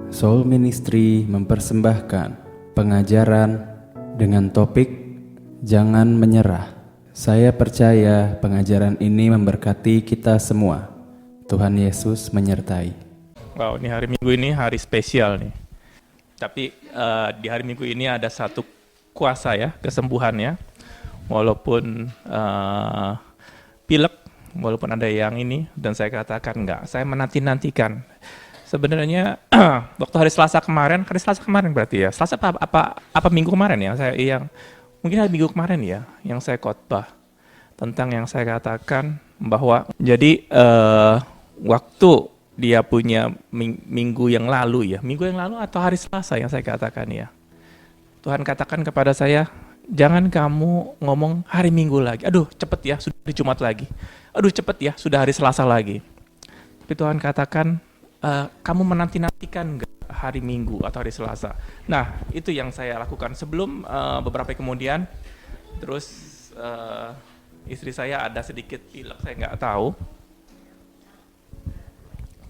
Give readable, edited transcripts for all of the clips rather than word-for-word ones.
Soul Ministry mempersembahkan pengajaran dengan topik Jangan Menyerah. Saya percaya pengajaran ini memberkati kita semua. Tuhan Yesus menyertai. Wow, ini hari Minggu ini hari spesial nih. Tapi di hari Minggu ini ada satu kuasa ya, kesembuhan ya. Walaupun pilek, walaupun ada yang ini, dan saya katakan enggak, saya menanti-nantikan. Sebenarnya waktu hari Selasa kemarin berarti ya. Selasa apa minggu kemarin ya? Mungkin hari Minggu kemarin ya, yang saya khotbah tentang yang saya katakan bahwa jadi waktu dia punya minggu yang lalu atau hari Selasa yang saya katakan ya. Tuhan katakan kepada saya, jangan kamu ngomong hari Minggu lagi. Aduh, cepet ya, sudah hari Jumat lagi. Aduh, cepet ya, sudah hari Selasa lagi. Tapi Tuhan katakan, kamu menanti-nantikan nggak hari Minggu atau hari Selasa? Nah, itu yang saya lakukan sebelum beberapa hari kemudian. Terus istri saya ada sedikit pilek, saya nggak tahu.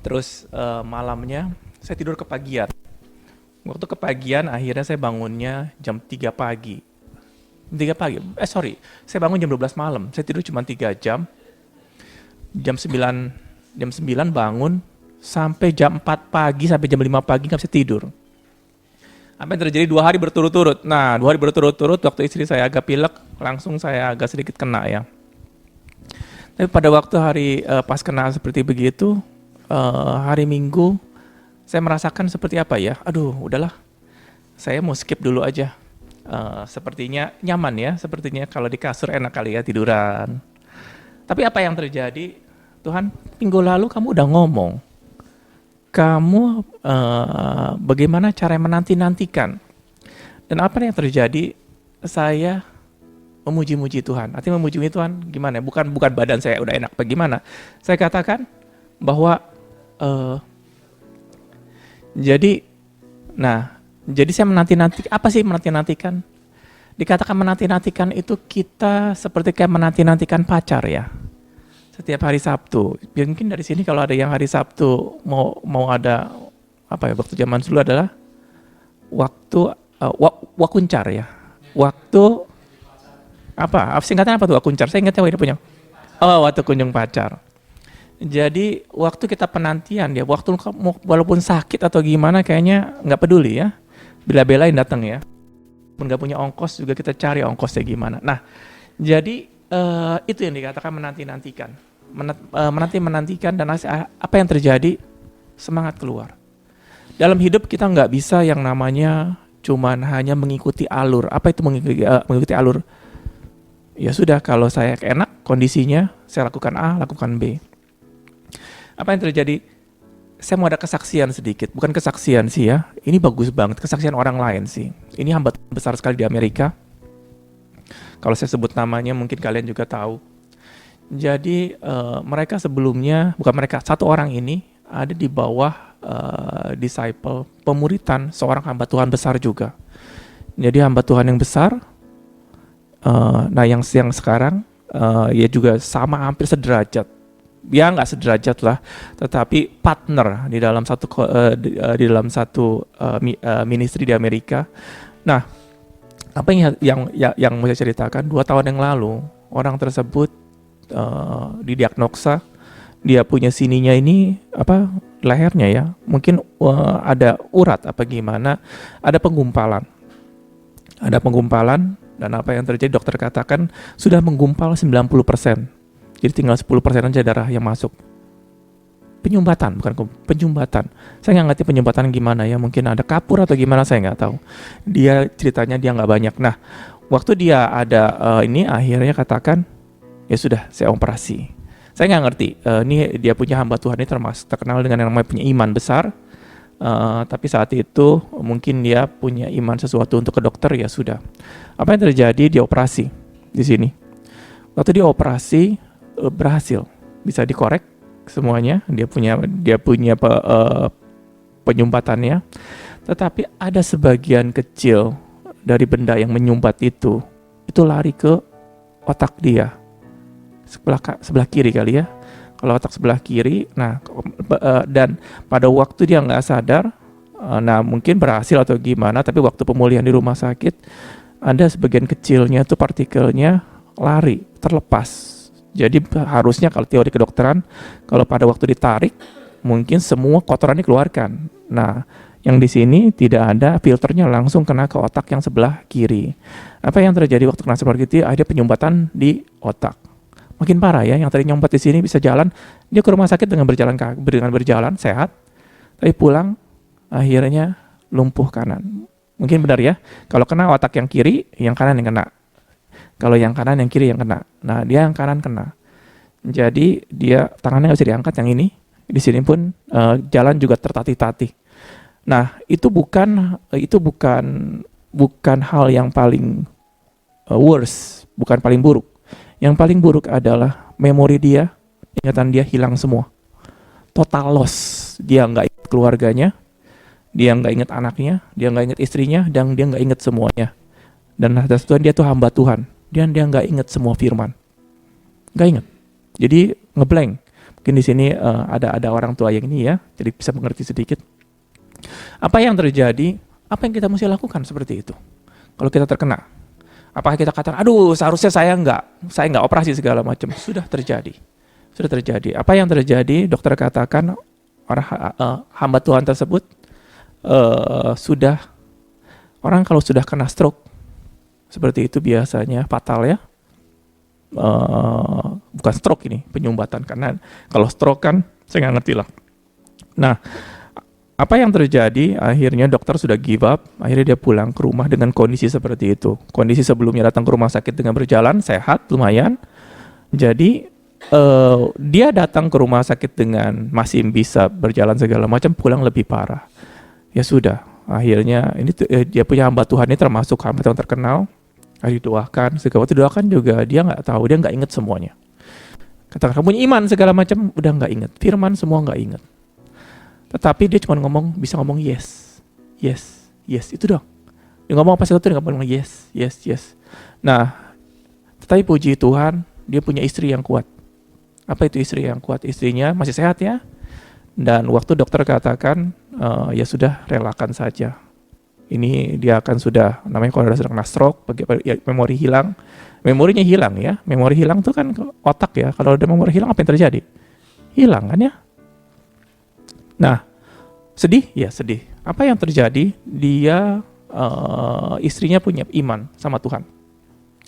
Terus malamnya saya tidur kepagian. Waktu kepagian akhirnya saya bangunnya jam 3 pagi. Saya bangun jam 12 malam. Saya tidur cuma 3 jam. Jam 9 bangun sampai jam 4 pagi sampai jam 5 pagi nggak bisa tidur. Apa yang terjadi 2 hari berturut-turut. Nah, 2 hari berturut-turut waktu istri saya agak pilek, langsung saya agak sedikit kena ya. Tapi pada waktu hari pas kena seperti begitu, hari Minggu, saya merasakan seperti apa ya? Aduh, udahlah, saya mau skip dulu aja. Sepertinya nyaman ya, sepertinya kalau di kasur enak kali ya tiduran. Tapi apa yang terjadi? Tuhan, minggu lalu kamu udah ngomong, kamu bagaimana cara menanti-nantikan. Dan apa yang terjadi? Saya memuji-muji Tuhan. Artinya memuji-muji Tuhan gimana? Bukan badan saya udah enak bagaimana. Saya katakan bahwa jadi saya menanti-nanti. Apa sih menanti-nantikan? Dikatakan menanti-nantikan itu kita seperti kayak menanti-nantikan pacar ya. Setiap hari Sabtu. Mungkin dari sini kalau ada yang hari Sabtu mau ada apa ya, waktu zaman dulu adalah waktu wakuncar ya. Waktu apa? Singkatan apa tuh wakuncar? Saya ingatnya dia punya. Waktu kunjung pacar. Jadi waktu kita penantian ya, waktu walaupun sakit atau gimana kayaknya nggak peduli ya, bela-belain datang ya. Nggak punya ongkos juga kita cari ongkosnya gimana. Nah, jadi itu yang dikatakan menanti-nantikan, menanti-menantikan dan apa yang terjadi semangat keluar. Dalam hidup kita nggak bisa yang namanya cuman hanya mengikuti alur. Apa itu mengikuti alur? Ya sudah, kalau saya enak kondisinya, saya lakukan A, lakukan B. Apa yang terjadi? Saya mau ada kesaksian sedikit. Bukan kesaksian sih ya. Ini bagus banget. Kesaksian orang lain sih. Ini hamba besar sekali di Amerika. Kalau saya sebut namanya mungkin kalian juga tahu. Jadi mereka sebelumnya, bukan mereka, satu orang ini ada di bawah disciple, pemuritan seorang hamba Tuhan besar juga. Jadi hamba Tuhan yang besar. Nah yang sekarang ya juga sama hampir sederajat. Ya nggak sederajat lah, tetapi partner di dalam satu ministry di Amerika. Nah, apa yang mau saya ceritakan? 2 tahun yang lalu orang tersebut didiagnosa dia punya sininya ini lehernya ya, mungkin ada urat apa gimana, ada penggumpalan dan apa yang terjadi dokter katakan sudah menggumpal 90%. Jadi tinggal 10% aja darah yang masuk. Penyumbatan, bukan penyumbatan. Saya nggak ngerti penyumbatan gimana ya. Mungkin ada kapur atau gimana, saya nggak tahu. Dia ceritanya dia nggak banyak. Nah, waktu dia ada ini akhirnya katakan, ya sudah saya operasi. Saya nggak ngerti. Ini dia punya hamba Tuhan ini terkenal dengan yang namanya punya iman besar. Tapi saat itu mungkin dia punya iman sesuatu untuk ke dokter, ya sudah. Apa yang terjadi? Dia operasi di sini. Waktu dia operasi berhasil, bisa dikorek semuanya, dia punya penyumbatannya, tetapi ada sebagian kecil dari benda yang menyumbat itu lari ke otak dia sebelah kiri kali ya. Kalau otak sebelah kiri, nah dan pada waktu dia nggak sadar, Nah mungkin berhasil atau gimana, tapi waktu pemulihan di rumah sakit, ada sebagian kecilnya tuh partikelnya lari, terlepas. Jadi harusnya kalau teori kedokteran, kalau pada waktu ditarik, mungkin semua kotoran dikeluarkan. Nah, yang di sini tidak ada, filternya langsung kena ke otak yang sebelah kiri. Apa yang terjadi waktu kena seperti itu? Ada penyumbatan di otak. Makin parah ya, yang tadi nyumbat di sini bisa jalan, dia ke rumah sakit dengan berjalan sehat, tapi pulang akhirnya lumpuh kanan. Mungkin benar ya, kalau kena otak yang kiri, yang kanan yang kena. Kalau yang kanan, yang kiri yang kena. Nah, dia yang kanan kena. Jadi dia tangannya nggak bisa diangkat yang ini. Di sini pun jalan juga tertatih-tatih. Nah, itu bukan hal yang paling worse, bukan paling buruk. Yang paling buruk adalah memori dia, ingatan dia hilang semua. Total loss. Dia nggak ingat keluarganya, dia nggak ingat anaknya, dia nggak ingat istrinya, dan dia nggak ingat semuanya. Dan atas Tuhan dia tuh hamba Tuhan. Dan dia nggak ingat semua firman, nggak ingat. Jadi ngeblank. Mungkin di sini ada orang tua yang ini ya, jadi bisa mengerti sedikit. Apa yang terjadi? Apa yang kita mesti lakukan seperti itu? Kalau kita terkena, apakah kita katakan, aduh seharusnya saya nggak operasi segala macam? Sudah terjadi. Apa yang terjadi? Dokter katakan orang hamba Tuhan tersebut orang kalau sudah kena stroke seperti itu biasanya fatal ya. Bukan stroke ini, penyumbatan, karena kalau stroke kan saya nggak ngerti lah. Nah, apa yang terjadi? Akhirnya dokter sudah give up, akhirnya dia pulang ke rumah dengan kondisi seperti itu. Kondisi sebelumnya datang ke rumah sakit dengan berjalan sehat lumayan. Jadi dia datang ke rumah sakit dengan masih bisa berjalan segala macam, pulang lebih parah. Ya sudah, akhirnya ini dia punya hamba Tuhan ini termasuk hamba Tuhan terkenal. Didoakan, segala waktu didoakan juga dia nggak tahu, dia nggak ingat semuanya. Katakan kamu punya iman segala macam, udah nggak ingat. Firman semua nggak ingat. Tetapi dia cuma bisa ngomong yes, itu doang. Dia ngomong apa satu dia ngomong yes. Nah, tetapi puji Tuhan, dia punya istri yang kuat. Apa itu istri yang kuat? Istrinya masih sehat ya. Dan waktu dokter katakan, ya sudah relakan saja. Ini dia akan sudah, namanya kalau sudah kena stroke, memori hilang. Memorinya hilang ya. Memori hilang tuh kan otak ya. Kalau ada memori hilang apa yang terjadi? Hilang kan ya. Nah, sedih? Ya sedih. Apa yang terjadi? Dia, istrinya punya iman sama Tuhan.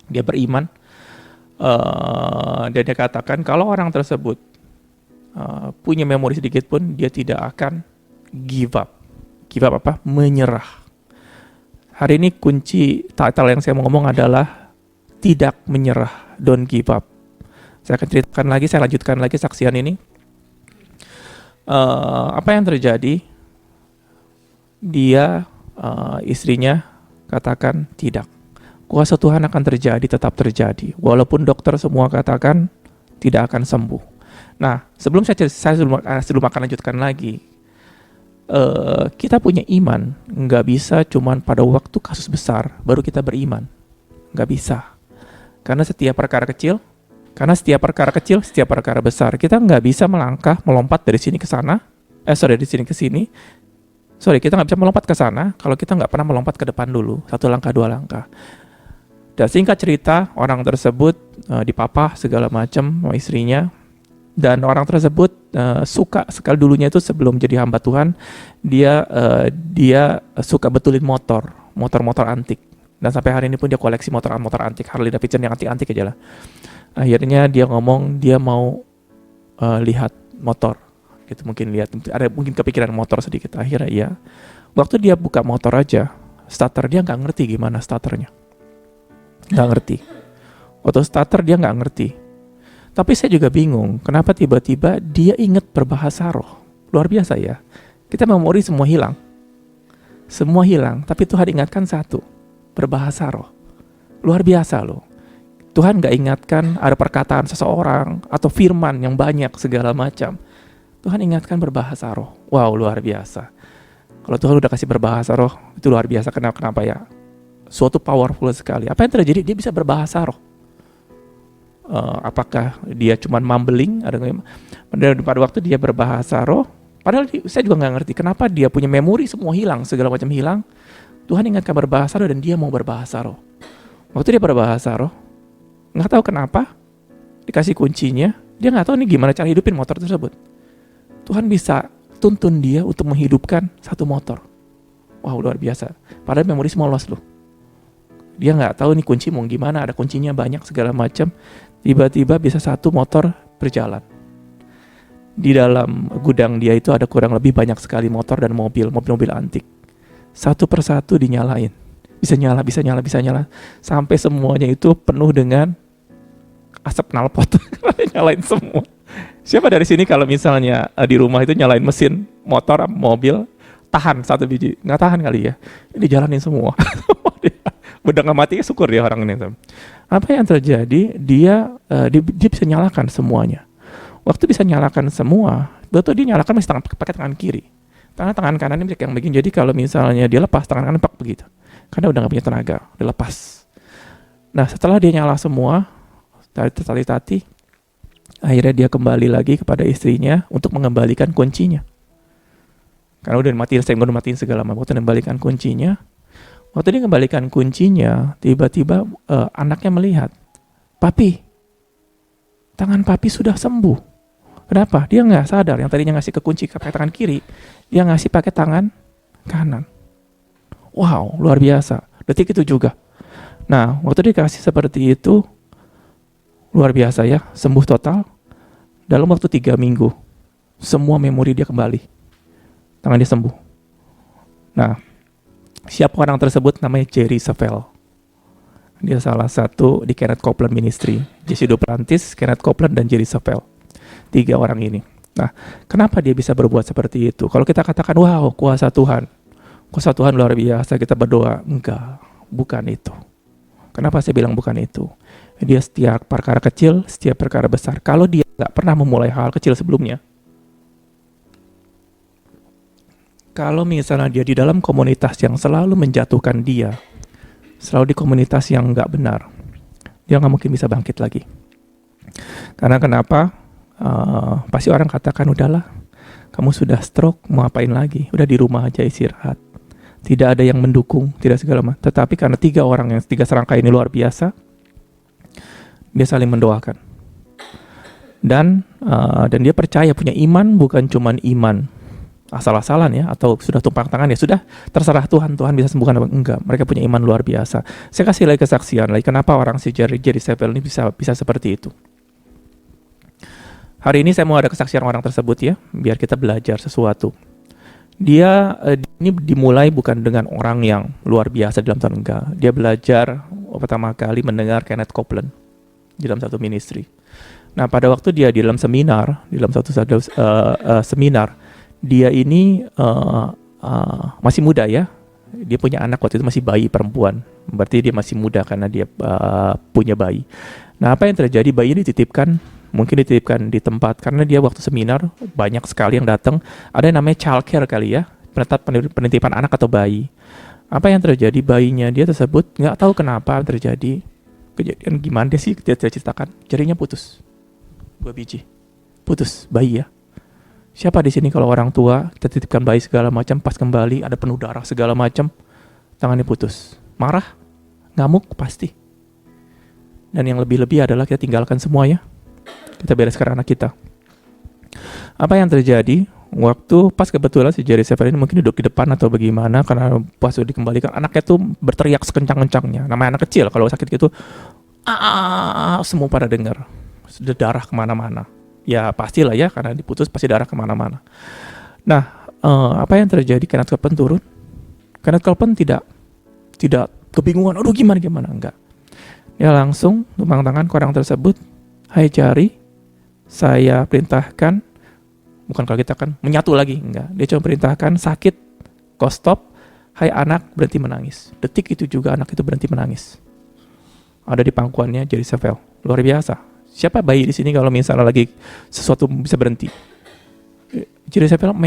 Dia beriman. Dan dia katakan kalau orang tersebut punya memori sedikit pun, dia tidak akan give up. Give up apa? Menyerah. Hari ini kunci title yang saya mau ngomong adalah tidak menyerah, don't give up. Saya akan lanjutkan lagi saksian ini. Apa yang terjadi? Dia, istrinya katakan tidak. Kuasa Tuhan akan terjadi, tetap terjadi. Walaupun dokter semua katakan tidak akan sembuh. Nah, sebelum akan lanjutkan lagi. Kita punya iman, nggak bisa cuman pada waktu kasus besar baru kita beriman, nggak bisa. Karena setiap perkara kecil, setiap perkara besar, kita nggak bisa melompat dari sini ke sana, dari sini ke sini. Kita nggak bisa melompat ke sana kalau kita nggak pernah melompat ke depan dulu, 1 langkah 2 langkah. Dan singkat cerita, orang tersebut dipapah segala macam sama istrinya. Dan orang tersebut suka sekali dulunya itu sebelum jadi hamba Tuhan, dia suka betulin motor antik. Dan sampai hari ini pun dia koleksi motor antik, Harley Davidson yang antik-antik aja lah. Akhirnya dia ngomong dia mau lihat motor, gitu, mungkin kepikiran motor sedikit. Akhirnya ya, waktu dia buka motor aja, starter dia nggak ngerti gimana starternya, nggak ngerti. Waktu starter dia nggak ngerti. Tapi saya juga bingung, kenapa tiba-tiba dia ingat berbahasa roh. Luar biasa ya. Kita memori semua hilang, tapi Tuhan ingatkan satu, berbahasa roh. Luar biasa loh. Tuhan gak ingatkan ada perkataan seseorang atau firman yang banyak segala macam. Tuhan ingatkan berbahasa roh. Wow, luar biasa. Kalau Tuhan udah kasih berbahasa roh, itu luar biasa. Kenapa ya? Suatu powerful sekali. Apa yang terjadi? Dia bisa berbahasa roh. Apakah dia cuma mumbling? Pada waktu dia berbahasa roh, Padahal saya juga nggak ngerti kenapa dia punya memori semua hilang, segala macam hilang. Tuhan ingatkan berbahasa roh dan dia mau berbahasa roh. Waktu dia berbahasa roh, nggak tahu kenapa dikasih kuncinya, dia nggak tahu nih gimana cara hidupin motor tersebut. Tuhan bisa tuntun dia untuk menghidupkan satu motor. Wow, luar biasa. Padahal memori semua lost loh. Dia nggak tahu nih kunci mau gimana, ada kuncinya banyak segala macam. Tiba-tiba bisa satu motor berjalan. Di dalam gudang dia itu ada kurang lebih banyak sekali motor dan mobil-mobil antik. Satu persatu dinyalain. Bisa nyala. Sampai semuanya itu penuh dengan asap knalpot. Nyalain semua. Siapa dari sini kalau misalnya di rumah itu nyalain mesin, motor, mobil, tahan satu biji? Nggak tahan kali ya. Ini jalanin semua. Udah nggak mati, syukur dia orang ini. Apa yang terjadi? Dia bisa nyalakan semuanya. Waktu bisa nyalakan semua, betul dia nyalakan masih pakai tangan kiri. Tangan kanan ini yang begini. Jadi kalau misalnya dia lepas, tangan kanan pak begitu. Karena udah nggak punya tenaga, udah lepas. Nah setelah dia nyala semua, tati, akhirnya dia kembali lagi kepada istrinya untuk mengembalikan kuncinya. Karena udah matiin segala macam. Waktu mengembalikan kuncinya, waktu dia kembalikan kuncinya, tiba-tiba anaknya melihat, papi, tangan papi sudah sembuh. Kenapa? Dia nggak sadar yang tadinya ngasih ke kunci pakai tangan kiri, dia ngasih pakai tangan kanan. Wow, luar biasa. Detik itu juga. Nah, waktu dikasih seperti itu, luar biasa ya, sembuh total. Dalam waktu 3 minggu, semua memori dia kembali. Tangan dia sembuh. Nah, siapa orang tersebut? Namanya Jerry Savelle. Dia salah satu di Kenneth Copeland Ministry. Jesse Duplantis, Kenneth Copeland, dan Jerry Savelle. 3 orang ini. Nah, kenapa dia bisa berbuat seperti itu? Kalau kita katakan, wow, kuasa Tuhan luar biasa, kita berdoa. Enggak, bukan itu. Kenapa saya bilang bukan itu? Dia setiap perkara kecil, setiap perkara besar. Kalau dia nggak pernah memulai hal kecil sebelumnya, kalau misalnya dia di dalam komunitas yang selalu menjatuhkan dia, selalu di komunitas yang nggak benar, dia nggak mungkin bisa bangkit lagi. Karena kenapa? Pasti orang katakan, udahlah, kamu sudah stroke, mau apain lagi? Udah di rumah aja istirahat. Tidak ada yang mendukung, tidak segala macam. Tetapi karena 3 orang yang 3 serangkai ini luar biasa, dia saling mendoakan. Dan dia percaya, punya iman, bukan cuman iman asal-asalan ya, atau sudah tumpang tangan ya, sudah terserah Tuhan bisa sembuhkan. Enggak, mereka punya iman luar biasa. Saya kasih lagi kesaksian lagi, kenapa orang si Jerry Savelle ini bisa seperti itu. Hari ini saya mau ada kesaksian orang tersebut ya, biar kita belajar sesuatu. Dia ini dimulai bukan dengan orang yang luar biasa dalam Tuhan, enggak. Dia belajar pertama kali mendengar Kenneth Copeland di dalam satu ministry. Nah, pada waktu dia di dalam seminar, seminar, dia ini masih muda ya. Dia punya anak waktu itu masih bayi perempuan. Berarti dia masih muda karena dia punya bayi. Nah, apa yang terjadi? Bayi dititipkan di tempat, karena dia waktu seminar banyak sekali yang datang. Ada yang namanya child care kali ya, penitipan anak atau bayi. Apa yang terjadi? Bayinya dia tersebut nggak tahu kenapa terjadi kejadian gimana sih, dia ceritakan jarinya putus 2 biji, putus bayi ya. Siapa di sini kalau orang tua kita titipkan bayi segala macam, pas kembali ada penuh darah segala macam, tangannya putus, marah, ngamuk pasti. Dan yang lebih-lebih adalah kita tinggalkan semuanya. Kita bereskan anak kita. Apa yang terjadi? Waktu pas kebetulan si Jerry Savelle ini mungkin duduk di depan atau bagaimana, karena pas udah dikembalikan anaknya tuh berteriak sekencang-kencangnya. Namanya anak kecil kalau sakit gitu, semua pada dengar. Sudah darah kemana-mana. Ya pastilah ya, karena diputus pasti darah kemana-mana. Nah, apa yang terjadi? Kenneth Copeland turun. Kenneth Copeland tidak kebingungan. Aduh gimana enggak. Dia langsung tumpang tangan ke orang tersebut. Hai Jerry, saya perintahkan, bukan kalau kita kan menyatu lagi, enggak. Dia cuma perintahkan sakit, kau stop. Hai anak, berhenti menangis. Detik itu juga anak itu berhenti menangis. Ada di pangkuannya Jerry Savelle. Luar biasa. Siapa bayi di sini kalau misalnya lagi sesuatu bisa berhenti? Jerry Savelle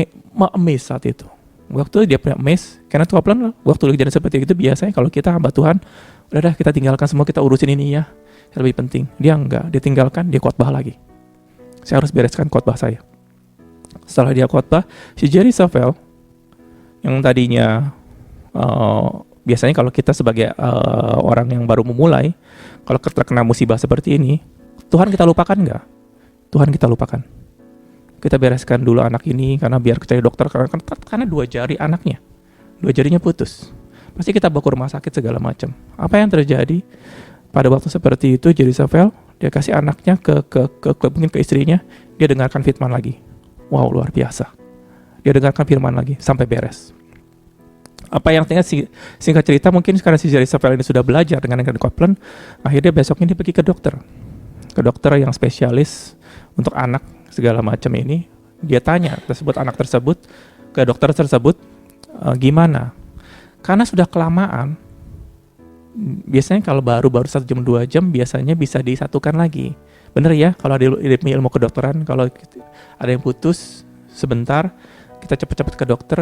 amazed saat itu. Waktu dia punya amazed, karena Copeland waktu lagi jadi seperti itu biasanya kalau kita hamba Tuhan, udah kita tinggalkan semua, kita urusin ini ya. Yang lebih penting. Dia enggak, dia tinggalkan, dia khotbah lagi. Saya harus bereskan khotbah saya. Setelah dia khotbah, si Jerry Savelle yang tadinya biasanya kalau kita sebagai orang yang baru memulai, kalau terkena musibah seperti ini, Tuhan kita lupakan nggak? Tuhan kita lupakan. Kita bereskan dulu anak ini karena biar cari dokter, karena 2 jari anaknya, 2 jarinya putus. Pasti kita bawa ke rumah sakit segala macam. Apa yang terjadi pada waktu seperti itu? Jerry Savelle dia kasih anaknya mungkin ke istrinya, dia dengarkan firman lagi. Wow, luar biasa. Dia dengarkan firman lagi sampai beres. Apa yang singkat cerita, mungkin karena si Jerry Savelle ini sudah belajar dengan Copeland, akhirnya besoknya dia pergi ke dokter yang spesialis untuk anak segala macam ini. Dia tanya anak tersebut ke dokter tersebut, gimana? Karena sudah kelamaan, biasanya kalau baru 1 jam 2 jam biasanya bisa disatukan lagi. Bener ya, kalau ada ilmu kedokteran, kalau ada yang putus sebentar, kita cepat-cepat ke dokter,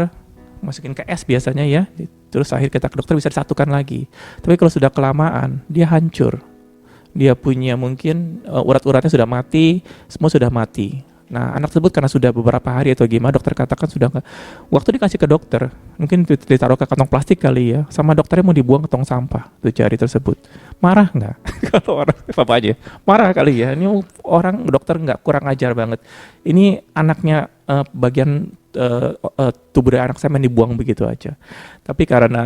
masukin ke es biasanya ya, terus akhir kita ke dokter bisa disatukan lagi. Tapi kalau sudah kelamaan, dia hancur. Dia punya mungkin urat-uratnya sudah mati, semua sudah mati. Nah, anak tersebut karena sudah beberapa hari atau gimana, dokter katakan sudah nggak. Waktu dikasih ke dokter, mungkin ditaruh ke kantong plastik kali ya, sama dokternya mau dibuang ke tong sampah, tuh jari tersebut. Marah nggak? Kalau orang apa aja, marah kali ya. Ini orang dokter nggak, kurang ajar banget. Ini anaknya bagian tubuh dari anak saya main dibuang begitu aja. Tapi karena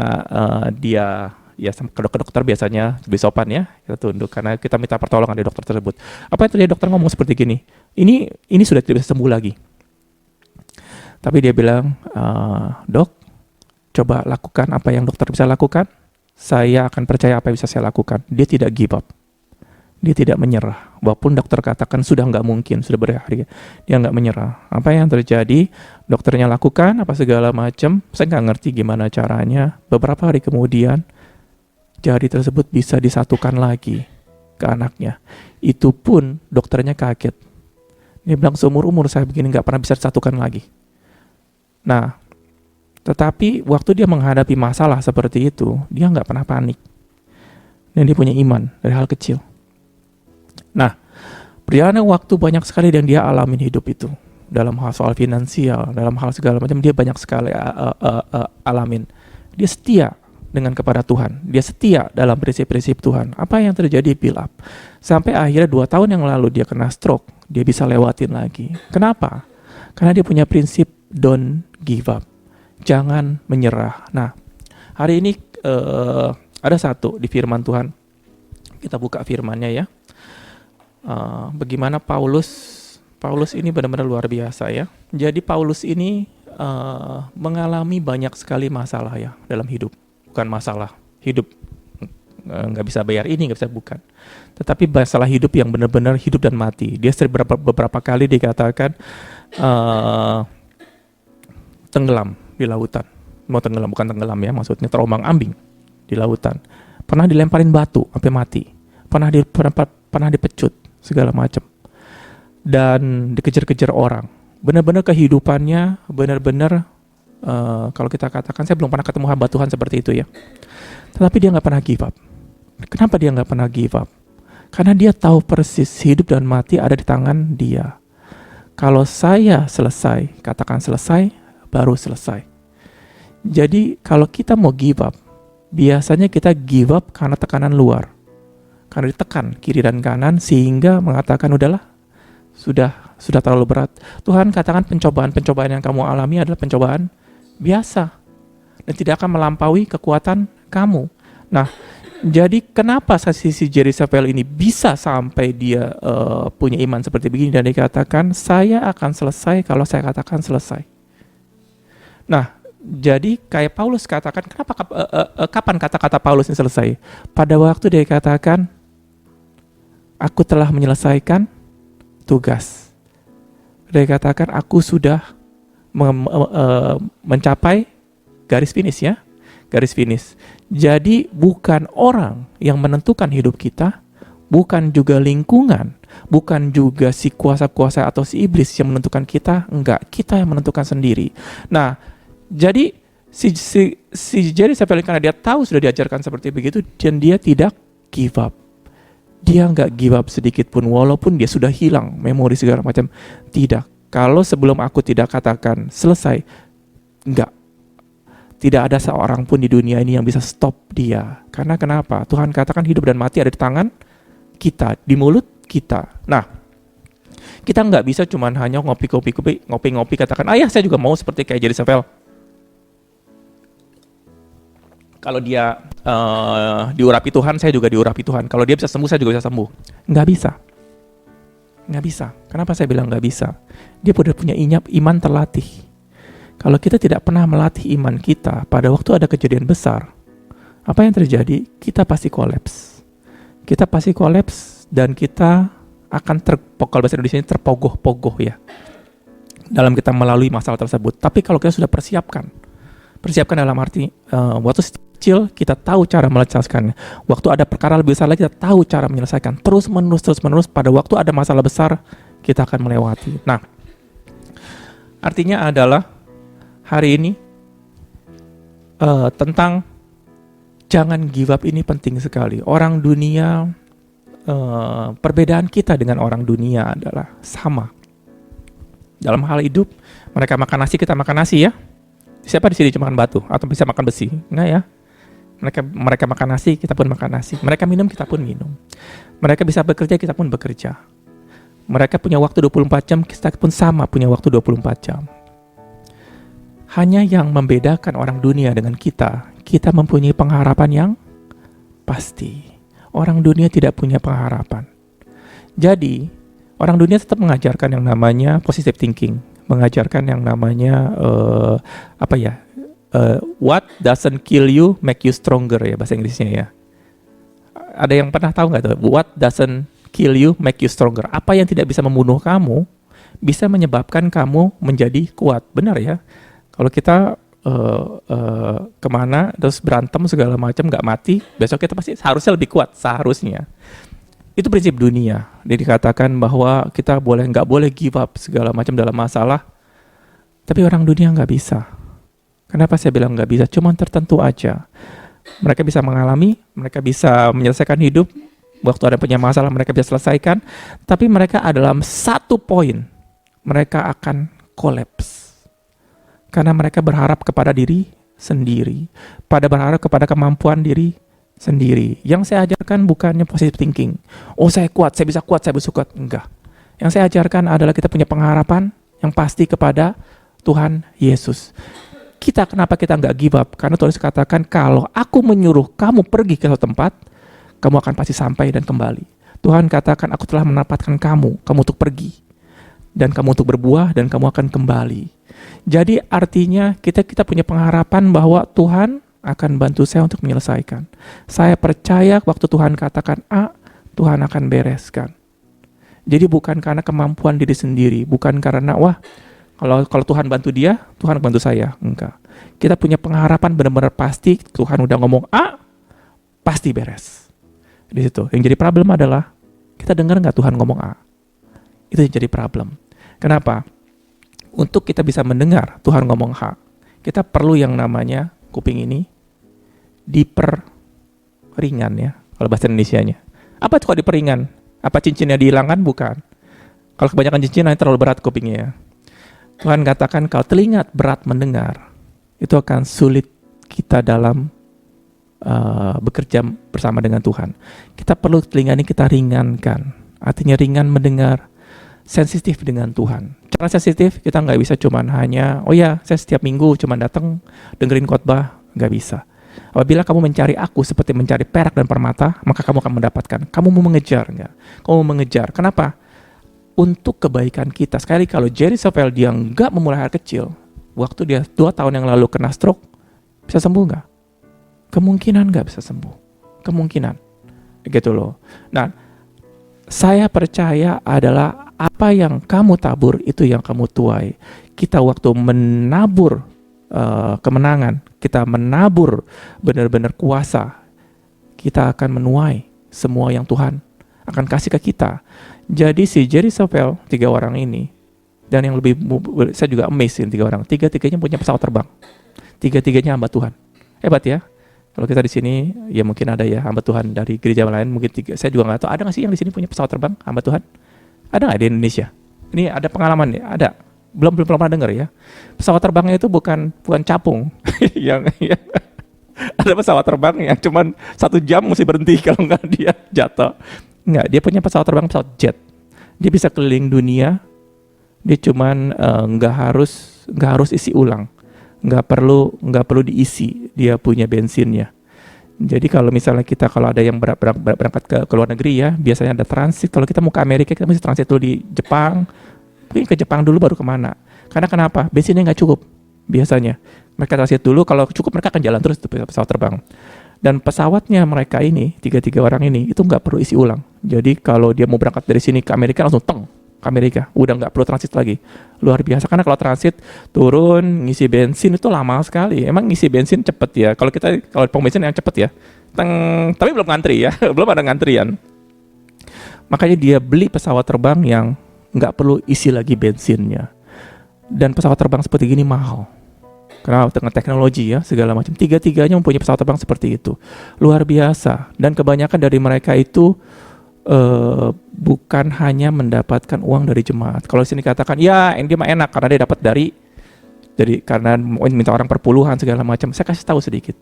dia ya ke dokter biasanya lebih sopan ya, kita tunduk karena kita minta pertolongan dari dokter tersebut. Apa yang terjadi? Dokter ngomong seperti gini, ini sudah tidak bisa sembuh lagi. Tapi dia bilang, dok, coba lakukan apa yang dokter bisa lakukan, saya akan percaya apa yang bisa saya lakukan. Dia tidak give up, dia tidak menyerah. Walaupun dokter katakan sudah nggak mungkin, sudah berhari, dia nggak menyerah. Apa yang terjadi? Dokternya lakukan apa segala macam, saya nggak ngerti gimana caranya. Beberapa hari kemudian, jari tersebut bisa disatukan lagi ke anaknya. Itu pun dokternya kaget. Dia bilang seumur-umur saya begini nggak pernah bisa disatukan lagi. Nah, tetapi waktu dia menghadapi masalah seperti itu, dia nggak pernah panik. Dan dia punya iman dari hal kecil. Nah, perjalanan waktu banyak sekali yang dia alamin hidup itu. Dalam hal soal finansial, dalam hal segala macam, dia banyak sekali alamin. Dia setia dengan kepada Tuhan. Dia setia dalam prinsip-prinsip Tuhan. Apa yang terjadi? Build up. Sampai akhirnya 2 tahun yang lalu dia kena stroke. Dia bisa lewatin lagi. Kenapa? Karena dia punya prinsip don't give up. Jangan menyerah. Nah, hari ini ada satu di firman Tuhan. Kita buka firmannya ya. Bagaimana Paulus ini benar-benar luar biasa ya. Jadi Paulus ini mengalami banyak sekali masalah ya dalam hidup. Bukan masalah hidup nggak bisa bayar ini, nggak bisa, bukan. Tetapi masalah hidup yang benar-benar hidup dan mati. Dia beberapa kali dikatakan tenggelam di lautan. Mau tenggelam, bukan tenggelam ya, maksudnya terombang-ambing di lautan. Pernah dilemparin batu sampai mati. Pernah dipecut segala macam. Dan dikejar-kejar orang. Benar-benar kehidupannya benar-benar kalau kita katakan, saya belum pernah ketemu hamba Tuhan seperti itu ya. Tetapi dia nggak pernah give up. Kenapa dia nggak pernah give up? Karena dia tahu persis hidup dan mati ada di tangan dia. Kalau saya selesai, katakan selesai, baru selesai. Jadi kalau kita mau give up, biasanya kita give up karena tekanan luar. Karena ditekan kiri dan kanan sehingga mengatakan udahlah, sudah terlalu berat. Tuhan katakan pencobaan-pencobaan yang kamu alami adalah pencobaan biasa dan tidak akan melampaui kekuatan kamu. Nah, jadi kenapa si Jerry Savelle ini bisa sampai dia punya iman seperti begini dan dikatakan saya akan selesai kalau saya katakan selesai. Nah, jadi kayak Paulus katakan, kapan kata-kata Paulus ini selesai? Pada waktu dia katakan aku telah menyelesaikan tugas. Dia katakan aku sudah mencapai garis finish ya. Garis finish. Jadi bukan orang yang menentukan hidup kita, bukan juga lingkungan, bukan juga si kuasa-kuasa atau si iblis yang menentukan kita, enggak, kita yang menentukan sendiri. Nah, jadi si Jerry Savelle karena dia tahu sudah diajarkan seperti begitu dan dia tidak give up. Dia enggak give up sedikit pun walaupun dia sudah hilang memori segala macam. Tidak. Kalau sebelum aku tidak katakan selesai, enggak. Tidak ada seorang pun di dunia ini yang bisa stop dia. Karena kenapa? Tuhan katakan hidup dan mati ada di tangan kita, di mulut kita. Nah, kita nggak bisa cuman hanya ngopi-ngopi katakan, ya saya juga mau seperti kayak Jezebel. Kalau dia diurapi Tuhan, saya juga diurapi Tuhan. Kalau dia bisa sembuh, saya juga bisa sembuh. Nggak bisa. Nggak bisa. Kenapa saya bilang nggak bisa? Dia udah punya iman terlatih. Kalau kita tidak pernah melatih iman kita, pada waktu ada kejadian besar, apa yang terjadi? Kita pasti kolaps. Kita pasti kolaps dan kita akan kalau bahasa Indonesia ini terpogoh-pogoh ya. Dalam kita melalui masalah tersebut. Tapi kalau kita sudah persiapkan dalam arti waktu kecil kita tahu cara menyelesaikannya. Waktu ada perkara lebih besar lagi kita tahu cara menyelesaikan. Terus menerus pada waktu ada masalah besar kita akan melewati. Nah, artinya adalah hari ini tentang jangan give up ini penting sekali. Orang dunia, perbedaan kita dengan orang dunia adalah sama. Dalam hal hidup, mereka makan nasi, kita makan nasi ya. Siapa di sini cuma makan batu atau bisa makan besi? Enggak ya. Mereka makan nasi, kita pun makan nasi. Mereka minum, kita pun minum. Mereka bisa bekerja, kita pun bekerja. Mereka punya waktu 24 jam, kita pun sama punya waktu 24 jam. Hanya yang membedakan orang dunia dengan kita mempunyai pengharapan yang pasti. Orang dunia tidak punya pengharapan. Jadi, orang dunia tetap mengajarkan yang namanya positive thinking, mengajarkan yang namanya what doesn't kill you make you stronger ya bahasa Inggrisnya ya. Ada yang pernah tahu nggak tuh? What doesn't kill you make you stronger. Apa yang tidak bisa membunuh kamu bisa menyebabkan kamu menjadi kuat. Benar ya? Kalau kita kemana terus berantem segala macam nggak mati, besok kita pasti harusnya lebih kuat seharusnya. Itu prinsip dunia. Dia dikatakan bahwa kita nggak boleh give up segala macam dalam masalah. Tapi orang dunia nggak bisa. Kenapa saya bilang nggak bisa? Cuma tertentu aja. Mereka bisa mengalami, mereka bisa menyelesaikan hidup. Waktu ada punya masalah mereka bisa selesaikan. Tapi mereka adalah satu poin. Mereka akan kolaps. Karena mereka berharap kepada diri sendiri. Berharap kepada kemampuan diri sendiri. Yang saya ajarkan bukannya positive thinking. Oh saya kuat, saya bisa kuat. Enggak. Yang saya ajarkan adalah kita punya pengharapan yang pasti kepada Tuhan Yesus. Kenapa kita nggak give up? Karena Tuhan katakan kalau aku menyuruh kamu pergi ke suatu tempat, kamu akan pasti sampai dan kembali. Tuhan katakan aku telah menempatkan kamu untuk pergi. Dan kamu untuk berbuah dan kamu akan kembali. Jadi artinya kita punya pengharapan bahwa Tuhan akan bantu saya untuk menyelesaikan. Saya percaya waktu Tuhan katakan A, Tuhan akan bereskan. Jadi bukan karena kemampuan diri sendiri, bukan karena kalau Tuhan bantu dia, Tuhan bantu saya. Enggak. Kita punya pengharapan benar-benar pasti Tuhan udah ngomong A, pasti beres. Di situ. Yang jadi problem adalah kita dengar nggak Tuhan ngomong A. Itu yang jadi problem. Kenapa? Untuk kita bisa mendengar Tuhan ngomong H, kita perlu yang namanya kuping ini diperingan ya, kalau bahasa Indonesianya. Apa itu kalau diperingan? Apa cincinnya dihilangkan? Bukan. Kalau kebanyakan cincin nanti terlalu berat kupingnya ya. Tuhan katakan kalau telinga berat mendengar, itu akan sulit kita dalam bekerja bersama dengan Tuhan. Kita perlu telinga ini kita ringankan. Artinya ringan mendengar, sensitif dengan Tuhan. Cara sensitif kita nggak bisa cuman hanya, saya setiap minggu cuman datang dengerin khotbah, nggak bisa. Apabila kamu mencari aku seperti mencari perak dan permata, maka kamu akan mendapatkan. Kamu mau mengejar nggak? Kamu mau mengejar. Kenapa? Untuk kebaikan kita. Sekali kalau Jezebel dia nggak memulai hal kecil, waktu dia 2 tahun yang lalu kena stroke, bisa sembuh nggak? Kemungkinan nggak bisa sembuh. Kemungkinan. Gitu loh. Nah, saya percaya adalah apa yang kamu tabur itu yang kamu tuai. Kita waktu menabur kemenangan, kita menabur benar-benar kuasa, kita akan menuai semua yang Tuhan akan kasih ke kita. Jadi si Jezebel 3 orang ini, dan yang lebih saya juga amazed 3 orang, 3-tiganya punya pesawat terbang, 3-tiganya hamba Tuhan. Hebat ya. Kalau kita di sini ya mungkin ada ya hamba Tuhan dari gereja lain, mungkin 3. Saya juga nggak tahu ada nggak sih yang di sini punya pesawat terbang hamba Tuhan? Ada nggak di Indonesia? Ini ada pengalaman nih, ada. Belum pernah dengar ya. Pesawat terbangnya itu bukan capung. yang ada pesawat terbang yang cuman 1 jam mesti berhenti kalau nggak dia jatuh. Nggak, dia punya pesawat terbang, pesawat jet. Dia bisa keliling dunia. Dia cuman nggak harus isi ulang. Nggak perlu diisi. Dia punya bensinnya. Jadi kalau misalnya kalau ada yang berangkat ke luar negeri ya, biasanya ada transit. Kalau kita mau ke Amerika, kita mesti transit dulu di Jepang. Mungkin ke Jepang dulu baru kemana. Karena kenapa? Bensinnya nggak cukup biasanya. Mereka transit dulu, kalau cukup mereka akan jalan terus pesawat terbang. Dan pesawatnya mereka ini, 3 orang ini, itu nggak perlu isi ulang. Jadi kalau dia mau berangkat dari sini ke Amerika, langsung ke Amerika. Udah nggak perlu transit lagi. Luar biasa, karena kalau transit, turun, ngisi bensin itu lama sekali. Emang ngisi bensin cepet ya. Kalau pom bensin yang cepet ya. Tapi belum ngantri ya, belum ada ngantrian. Makanya dia beli pesawat terbang yang nggak perlu isi lagi bensinnya. Dan pesawat terbang seperti gini mahal. Karena dengan teknologi ya, segala macam. 3-tiganya mempunyai pesawat terbang seperti itu. Luar biasa. Dan kebanyakan dari mereka itu bukan hanya mendapatkan uang dari jemaat. Kalau di sini katakan, ya dia mah enak karena dia dapat dari karena minta orang perpuluhan segala macam. Saya kasih tahu sedikit.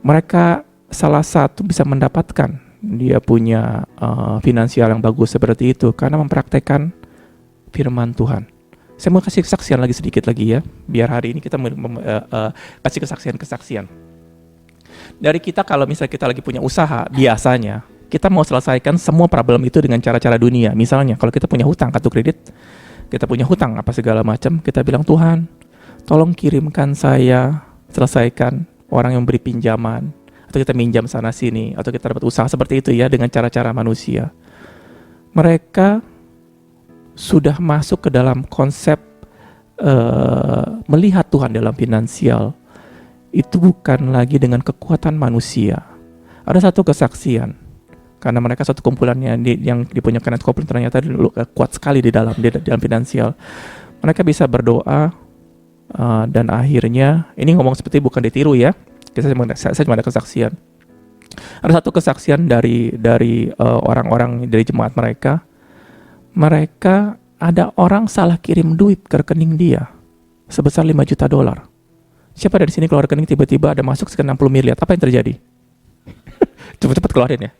Mereka salah satu bisa mendapatkan dia punya finansial yang bagus seperti itu karena mempraktekkan firman Tuhan. Saya mau kasih kesaksian lagi sedikit lagi ya, biar hari ini kita kasih kesaksian. Dari kita kalau misalnya kita lagi punya usaha, biasanya kita mau selesaikan semua problem itu dengan cara-cara dunia. Misalnya kalau kita punya hutang, kartu kredit, kita punya hutang apa segala macam, kita bilang, Tuhan, tolong kirimkan saya selesaikan orang yang beri pinjaman, atau kita minjam sana sini, atau kita dapat usaha seperti itu ya, dengan cara-cara manusia. Mereka sudah masuk ke dalam konsep melihat Tuhan dalam finansial. Itu bukan lagi dengan kekuatan manusia. Ada satu kesaksian, karena mereka satu kumpulannya yang dipunya Kenneth Copeland ternyata kuat sekali di dalam finansial. Mereka bisa berdoa dan akhirnya, ini ngomong seperti bukan ditiru ya, saya cuma ada kesaksian. Ada satu kesaksian dari orang-orang dari jemaat mereka. Mereka ada orang salah kirim duit ke rekening dia sebesar $5 juta. Siapa dari sini keluar rekening tiba-tiba ada masuk sekitar 60 miliar? Apa yang terjadi? Cepet-cepet keluarin ya.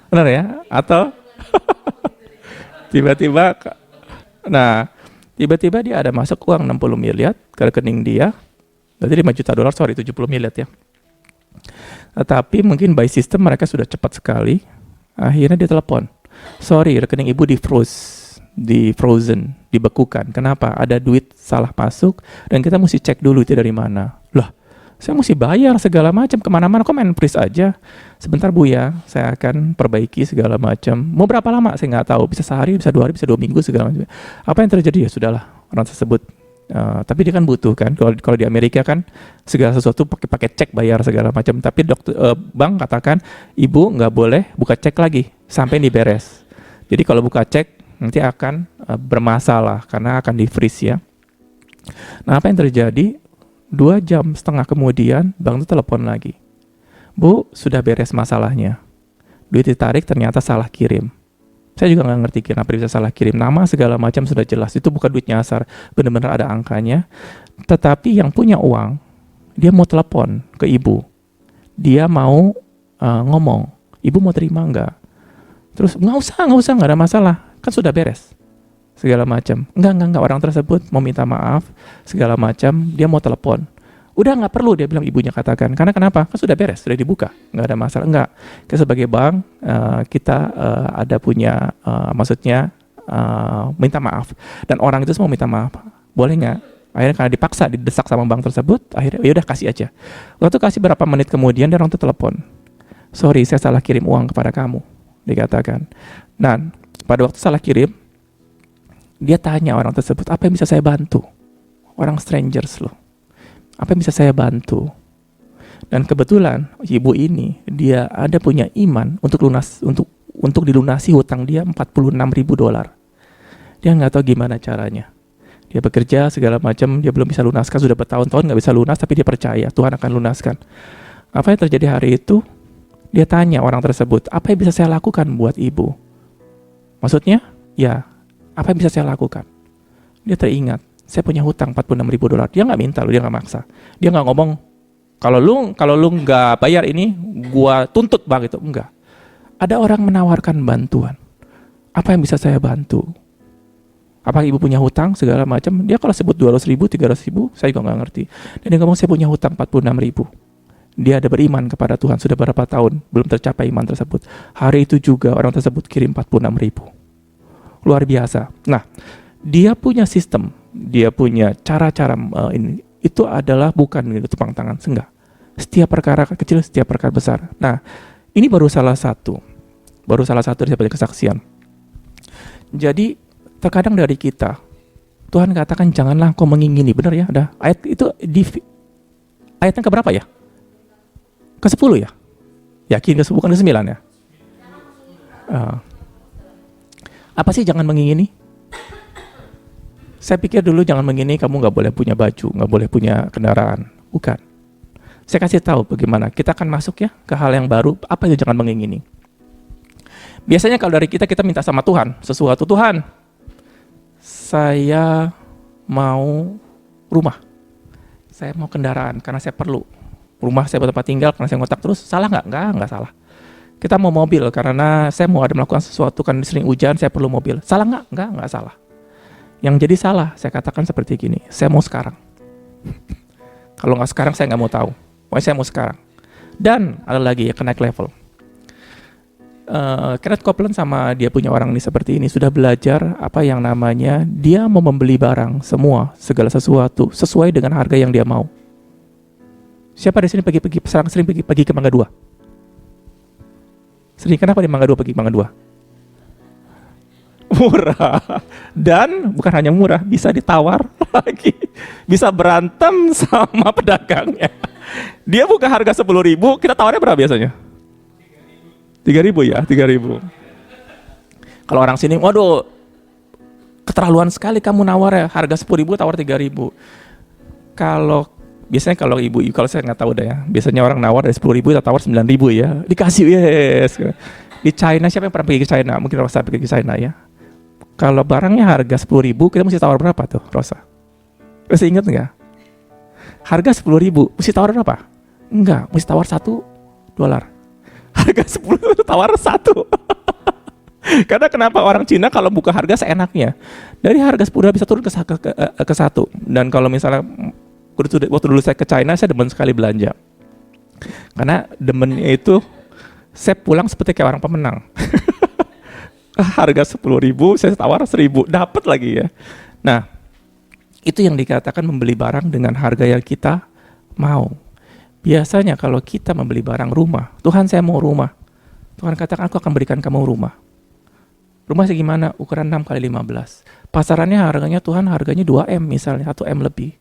Benar ya? Atau tiba-tiba dia ada masuk uang 60 miliar ke rekening dia. Berarti $5 juta, 70 miliar ya. Tetapi mungkin by system mereka sudah cepat sekali. Akhirnya dia telepon. Sorry, rekening ibu frozen, dibekukan. Kenapa? Ada duit salah masuk dan kita mesti cek dulu itu dari mana. Lah, saya mesti bayar segala macam, kemana-mana, kok main freeze aja. Sebentar Bu ya, saya akan perbaiki segala macam. Mau berapa lama? Saya nggak tahu. Bisa sehari, bisa 2 hari, bisa 2 minggu segala macam. Apa yang terjadi? Ya sudahlah, orang tersebut. Tapi dia kan butuh kan. Kalau di Amerika kan segala sesuatu pakai cek bayar segala macam. Tapi bank katakan ibu nggak boleh buka cek lagi sampai ini beres. Jadi kalau buka cek nanti akan bermasalah karena akan di freeze ya. Nah apa yang terjadi? 2,5 jam kemudian bank itu telepon lagi. Bu sudah beres masalahnya. Duit ditarik ternyata salah kirim. Saya juga nggak ngerti kenapa bisa salah kirim. Nama segala macam sudah jelas. Itu bukan duit nyasar. Benar-benar ada angkanya. Tetapi yang punya uang, dia mau telepon ke ibu. Dia mau ngomong. Ibu mau terima nggak? Terus nggak usah, nggak ada masalah. Kan sudah beres. Segala macam. Enggak. Orang tersebut mau minta maaf. Segala macam. Dia mau telepon. Udah nggak perlu, dia bilang ibunya katakan. Karena kenapa? Kan sudah beres, sudah dibuka. Nggak ada masalah. Enggak. Kita sebagai bank, kita ada punya, maksudnya minta maaf. Dan orang itu semua minta maaf. Boleh nggak? Akhirnya karena dipaksa, didesak sama bank tersebut, akhirnya ya udah kasih aja. Waktu kasih berapa menit kemudian, dia orang itu telepon. Sorry, saya salah kirim uang kepada kamu. Dikatakan. Dan pada waktu salah kirim, dia tanya orang tersebut, apa yang bisa saya bantu? Orang strangers loh. Apa yang bisa saya bantu? Dan kebetulan ibu ini dia ada punya iman untuk dilunasi hutang dia $46.000. Dia nggak tahu gimana caranya. Dia bekerja segala macam, dia belum bisa lunaskan, sudah bertahun-tahun nggak bisa lunas, tapi dia percaya Tuhan akan lunaskan. Apa yang terjadi hari itu? Dia tanya orang tersebut, apa yang bisa saya lakukan buat ibu? Maksudnya Ya, apa yang bisa saya lakukan? Dia teringat, saya punya hutang $46.000. Dia nggak minta, dia nggak maksa. Dia nggak ngomong, kalau lu nggak bayar ini, gua tuntut bang itu. Enggak. Ada orang menawarkan bantuan. Apa yang bisa saya bantu? Apa ibu punya hutang segala macam? Dia kalau sebut 200.000, 300.000, saya juga nggak ngerti. Dan dia ngomong saya punya hutang 46.000. Dia ada beriman kepada Tuhan sudah berapa tahun, belum tercapai iman tersebut. Hari itu juga orang tersebut kirim 46.000. Luar biasa. Nah, dia punya sistem, dia punya cara-cara ini. Itu adalah bukan gitu, tepang tangan, enggak. Setiap perkara kecil, setiap perkara besar. Nah, ini baru salah satu dari kesaksian. Jadi, terkadang dari kita, Tuhan katakan janganlah kau mengingini, benar ya? Ada ayat itu ayatnya keberapa ya? Ke-10 ya? Yakin ke-10 bukan ke-9 ya? Apa sih jangan mengingini? Saya pikir dulu jangan mengingini kamu nggak boleh punya baju, nggak boleh punya kendaraan. Bukan. Saya kasih tahu bagaimana. Kita akan masuk ya ke hal yang baru. Apa itu jangan mengingini? Biasanya kalau dari kita minta sama Tuhan sesuatu. Tuhan, saya mau rumah. Saya mau kendaraan karena saya perlu. Rumah saya buat tempat tinggal karena saya ngotak terus. Salah nggak? Nggak salah. Kita mau mobil karena saya mau ada melakukan sesuatu kan sering hujan, saya perlu mobil. Salah nggak? Nggak salah. Yang jadi salah, saya katakan seperti gini, saya mau sekarang. Kalau nggak sekarang, saya nggak mau tahu. Pokoknya saya mau sekarang. Dan ada lagi ya, kenaik level. Kenneth Copeland sama dia punya orang ini seperti ini, sudah belajar apa yang namanya, dia mau membeli barang semua, segala sesuatu, sesuai dengan harga yang dia mau. Siapa di sini sering pergi ke Mangga 2? Sering, kenapa di Mangga 2 pergi Mangga 2? Murah. Dan bukan hanya murah, bisa ditawar lagi. Bisa berantem sama pedagangnya. Dia buka harga 10.000, kita tawarnya berapa biasanya? 3.000 ya, 3.000. Kalau orang sini, waduh, keterlaluan sekali kamu nawar ya, harga 10.000 tawar 3.000. Biasanya kalau ibu, kalau saya nggak tahu deh ya, biasanya orang nawar dari 10.000 kita tawar 9.000 ya, dikasih yes. Di China, siapa yang pernah pergi ke China? Mungkin Rosa pergi ke China ya. Kalau barangnya harga 10.000, kita mesti tawar berapa tuh, Rosa? Masih ingat nggak? Harga 10.000, mesti tawar berapa? Enggak, mesti tawar $1. Harga 10 tawar 1. Karena kenapa orang Cina kalau buka harga seenaknya, dari harga 10 bisa turun ke 1. Dan kalau misalnya waktu dulu saya ke China, saya demen sekali belanja. Karena demennya itu saya pulang seperti kayak orang pemenang. Harga 10.000, saya tawar 1.000, dapat lagi ya. Nah, itu yang dikatakan membeli barang dengan harga yang kita mau. Biasanya kalau kita membeli barang rumah, Tuhan saya mau rumah. Tuhan katakan aku akan berikan kamu rumah. Rumah segimana? Ukuran 6x15. Pasarannya harganya Tuhan harganya 2M misalnya, 1M lebih.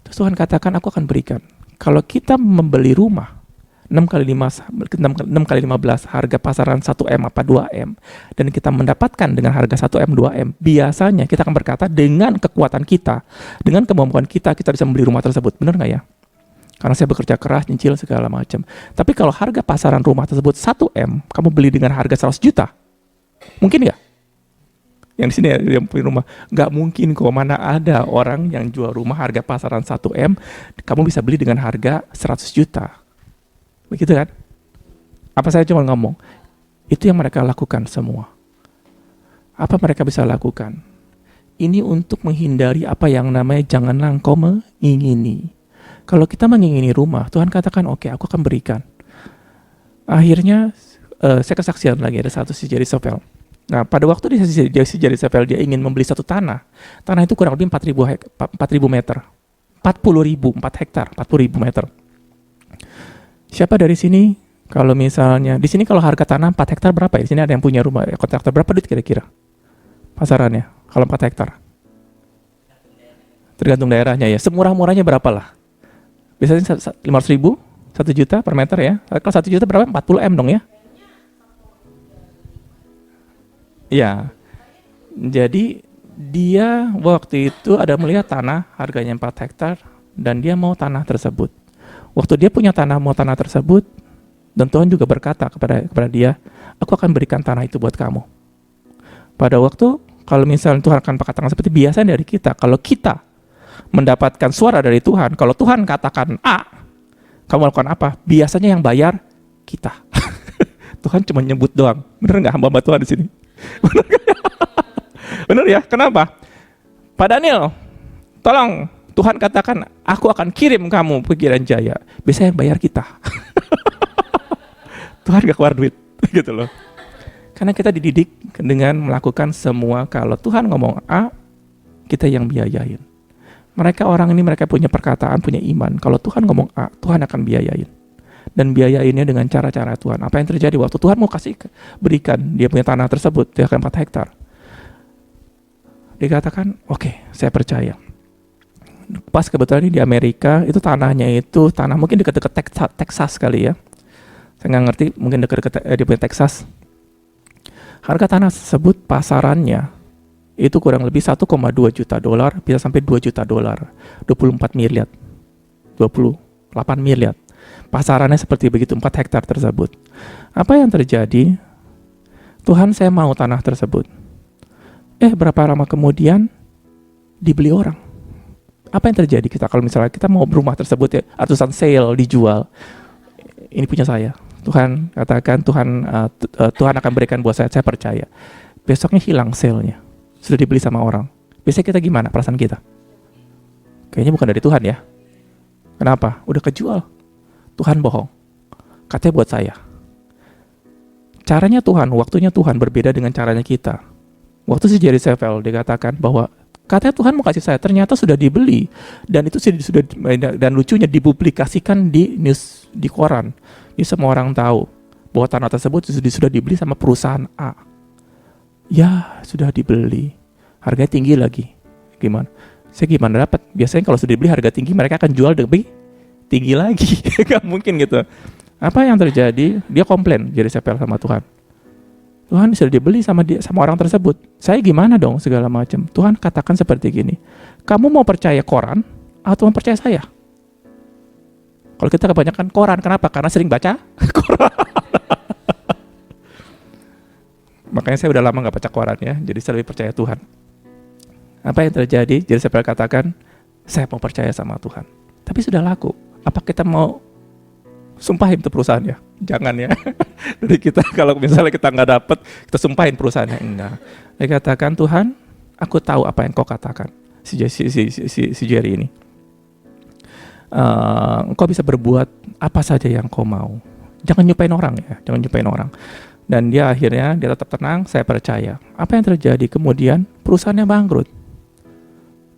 Terus Tuhan katakan aku akan berikan. Kalau kita membeli rumah 6x15 harga pasaran 1M apa 2M dan kita mendapatkan dengan harga 1M 2M, biasanya kita akan berkata dengan kekuatan kita, dengan kemampuan kita bisa membeli rumah tersebut. Benar nggak ya? Karena saya bekerja keras, nyicil segala macam. Tapi kalau harga pasaran rumah tersebut 1M, kamu beli dengan harga 100 juta, mungkin nggak? Yang di sini yang punya rumah, nggak mungkin kok. Mana ada orang yang jual rumah harga pasaran 1M, kamu bisa beli dengan harga 100 juta. Begitu kan? Apa saya cuma ngomong? Itu yang mereka lakukan semua. Apa mereka bisa lakukan? Ini untuk menghindari apa yang namanya janganlah engkau mengingini. Kalau kita mengingini rumah, Tuhan katakan oke, aku akan berikan. Akhirnya saya kesaksian lagi, ada satu si Jerry Sopel. Nah, pada waktu si Jerry Sopel dia ingin membeli satu tanah itu kurang lebih 4.000 meter. 4 hektar, 40.000 meter. Siapa dari sini kalau misalnya di sini kalau harga tanah 4 hektar berapa ya? Di sini ada yang punya rumah kontraktor berapa duit kira-kira? Pasarannya kalau 4 hektar. Tergantung daerahnya ya. Semurah-murahnya berapa lah? Biasanya 500.000, 1 juta per meter ya. Kalau 1 juta berapa? 40M dong ya. Iya. Jadi dia waktu itu ada melihat tanah harganya 4 hektar dan dia mau tanah tersebut. Waktu dia punya mau tanah tersebut, dan Tuhan juga berkata kepada dia, aku akan berikan tanah itu buat kamu. Pada waktu kalau misalnya Tuhan akan katakan seperti biasa dari kita, kalau kita mendapatkan suara dari Tuhan, kalau Tuhan katakan A, kamu lakukan apa? Biasanya yang bayar kita. Tuhan cuma nyebut doang. Bener nggak hamba Tuhan di sini? Bener nggak? Bener ya? Kenapa? Pak Daniel, tolong Tuhan katakan, aku akan kirim kamu pergi dan jaya. Biasanya yang bayar kita. Tuhan gak keluar duit, gitu loh. Karena kita dididik dengan melakukan semua, kalau Tuhan ngomong A, kita yang biayain. Mereka punya perkataan, punya iman. Kalau Tuhan ngomong A, Tuhan akan biayain. Dan biayainnya dengan cara-cara Tuhan. Apa yang terjadi waktu Tuhan mau berikan, dia punya tanah tersebut, dia akan 4 hektar. Dikatakan, oke, saya percaya. Pas kebetulan di Amerika, itu tanahnya itu tanah mungkin dekat-dekat Texas kali ya. Saya nggak ngerti, mungkin dekat-dekat dia punya Texas. Harga tanah tersebut pasarannya itu kurang lebih 1,2 juta dolar, bisa sampai 2 juta dolar. 24 miliar. 28 miliar. Pasarannya seperti begitu, 4 hektar tersebut. Apa yang terjadi? Tuhan, saya mau tanah tersebut. Berapa lama kemudian dibeli orang. Apa yang terjadi kita kalau misalnya kita mau rumah tersebut ya, ratusan sale dijual. Ini punya saya. Tuhan katakan, Tuhan akan berikan buat saya percaya. Besoknya hilang sale-nya. Sudah dibeli sama orang. Biasanya kita gimana perasaan kita? Kayaknya bukan dari Tuhan ya. Kenapa? Udah kejual. Tuhan bohong. Katanya buat saya. Caranya Tuhan, waktunya Tuhan berbeda dengan caranya kita. Waktu si Jerry Savelle dikatakan bahwa katanya Tuhan mau kasih saya, ternyata sudah dibeli. Dan itu sudah dan lucunya dipublikasikan di news, di koran. Ini semua orang tahu bahwa tanah tersebut sudah dibeli sama perusahaan A. Ya, sudah dibeli. Harganya tinggi lagi. Gimana? Saya gimana dapat? Biasanya kalau sudah dibeli harga tinggi, mereka akan jual lebih tinggi lagi. Gak mungkin gitu. Apa yang terjadi? Dia komplain jadi sepel sama Tuhan. Tuhan sudah dibeli sama orang tersebut. Saya gimana dong segala macam. Tuhan katakan seperti gini. Kamu mau percaya koran atau mau percaya saya? Kalau kita kebanyakan koran, kenapa? Karena sering baca koran. Makanya saya udah lama gak baca koran ya, jadi saya lebih percaya Tuhan. Apa yang terjadi? Jadi saya katakan, saya mau percaya sama Tuhan. Tapi sudah laku. Apa kita mau sumpahin itu perusahaannya? Jangan ya. Dari kita, kalau misalnya kita nggak dapet, kita sumpahin perusahaannya. Enggak. Dia katakan, Tuhan, aku tahu apa yang kau katakan. Si Jerry ini. Engkau bisa berbuat apa saja yang kau mau. Jangan nyumpahin orang ya, jangan nyumpahin orang. Dan dia akhirnya, dia tetap tenang, saya percaya. Apa yang terjadi? Kemudian perusahaannya bangkrut.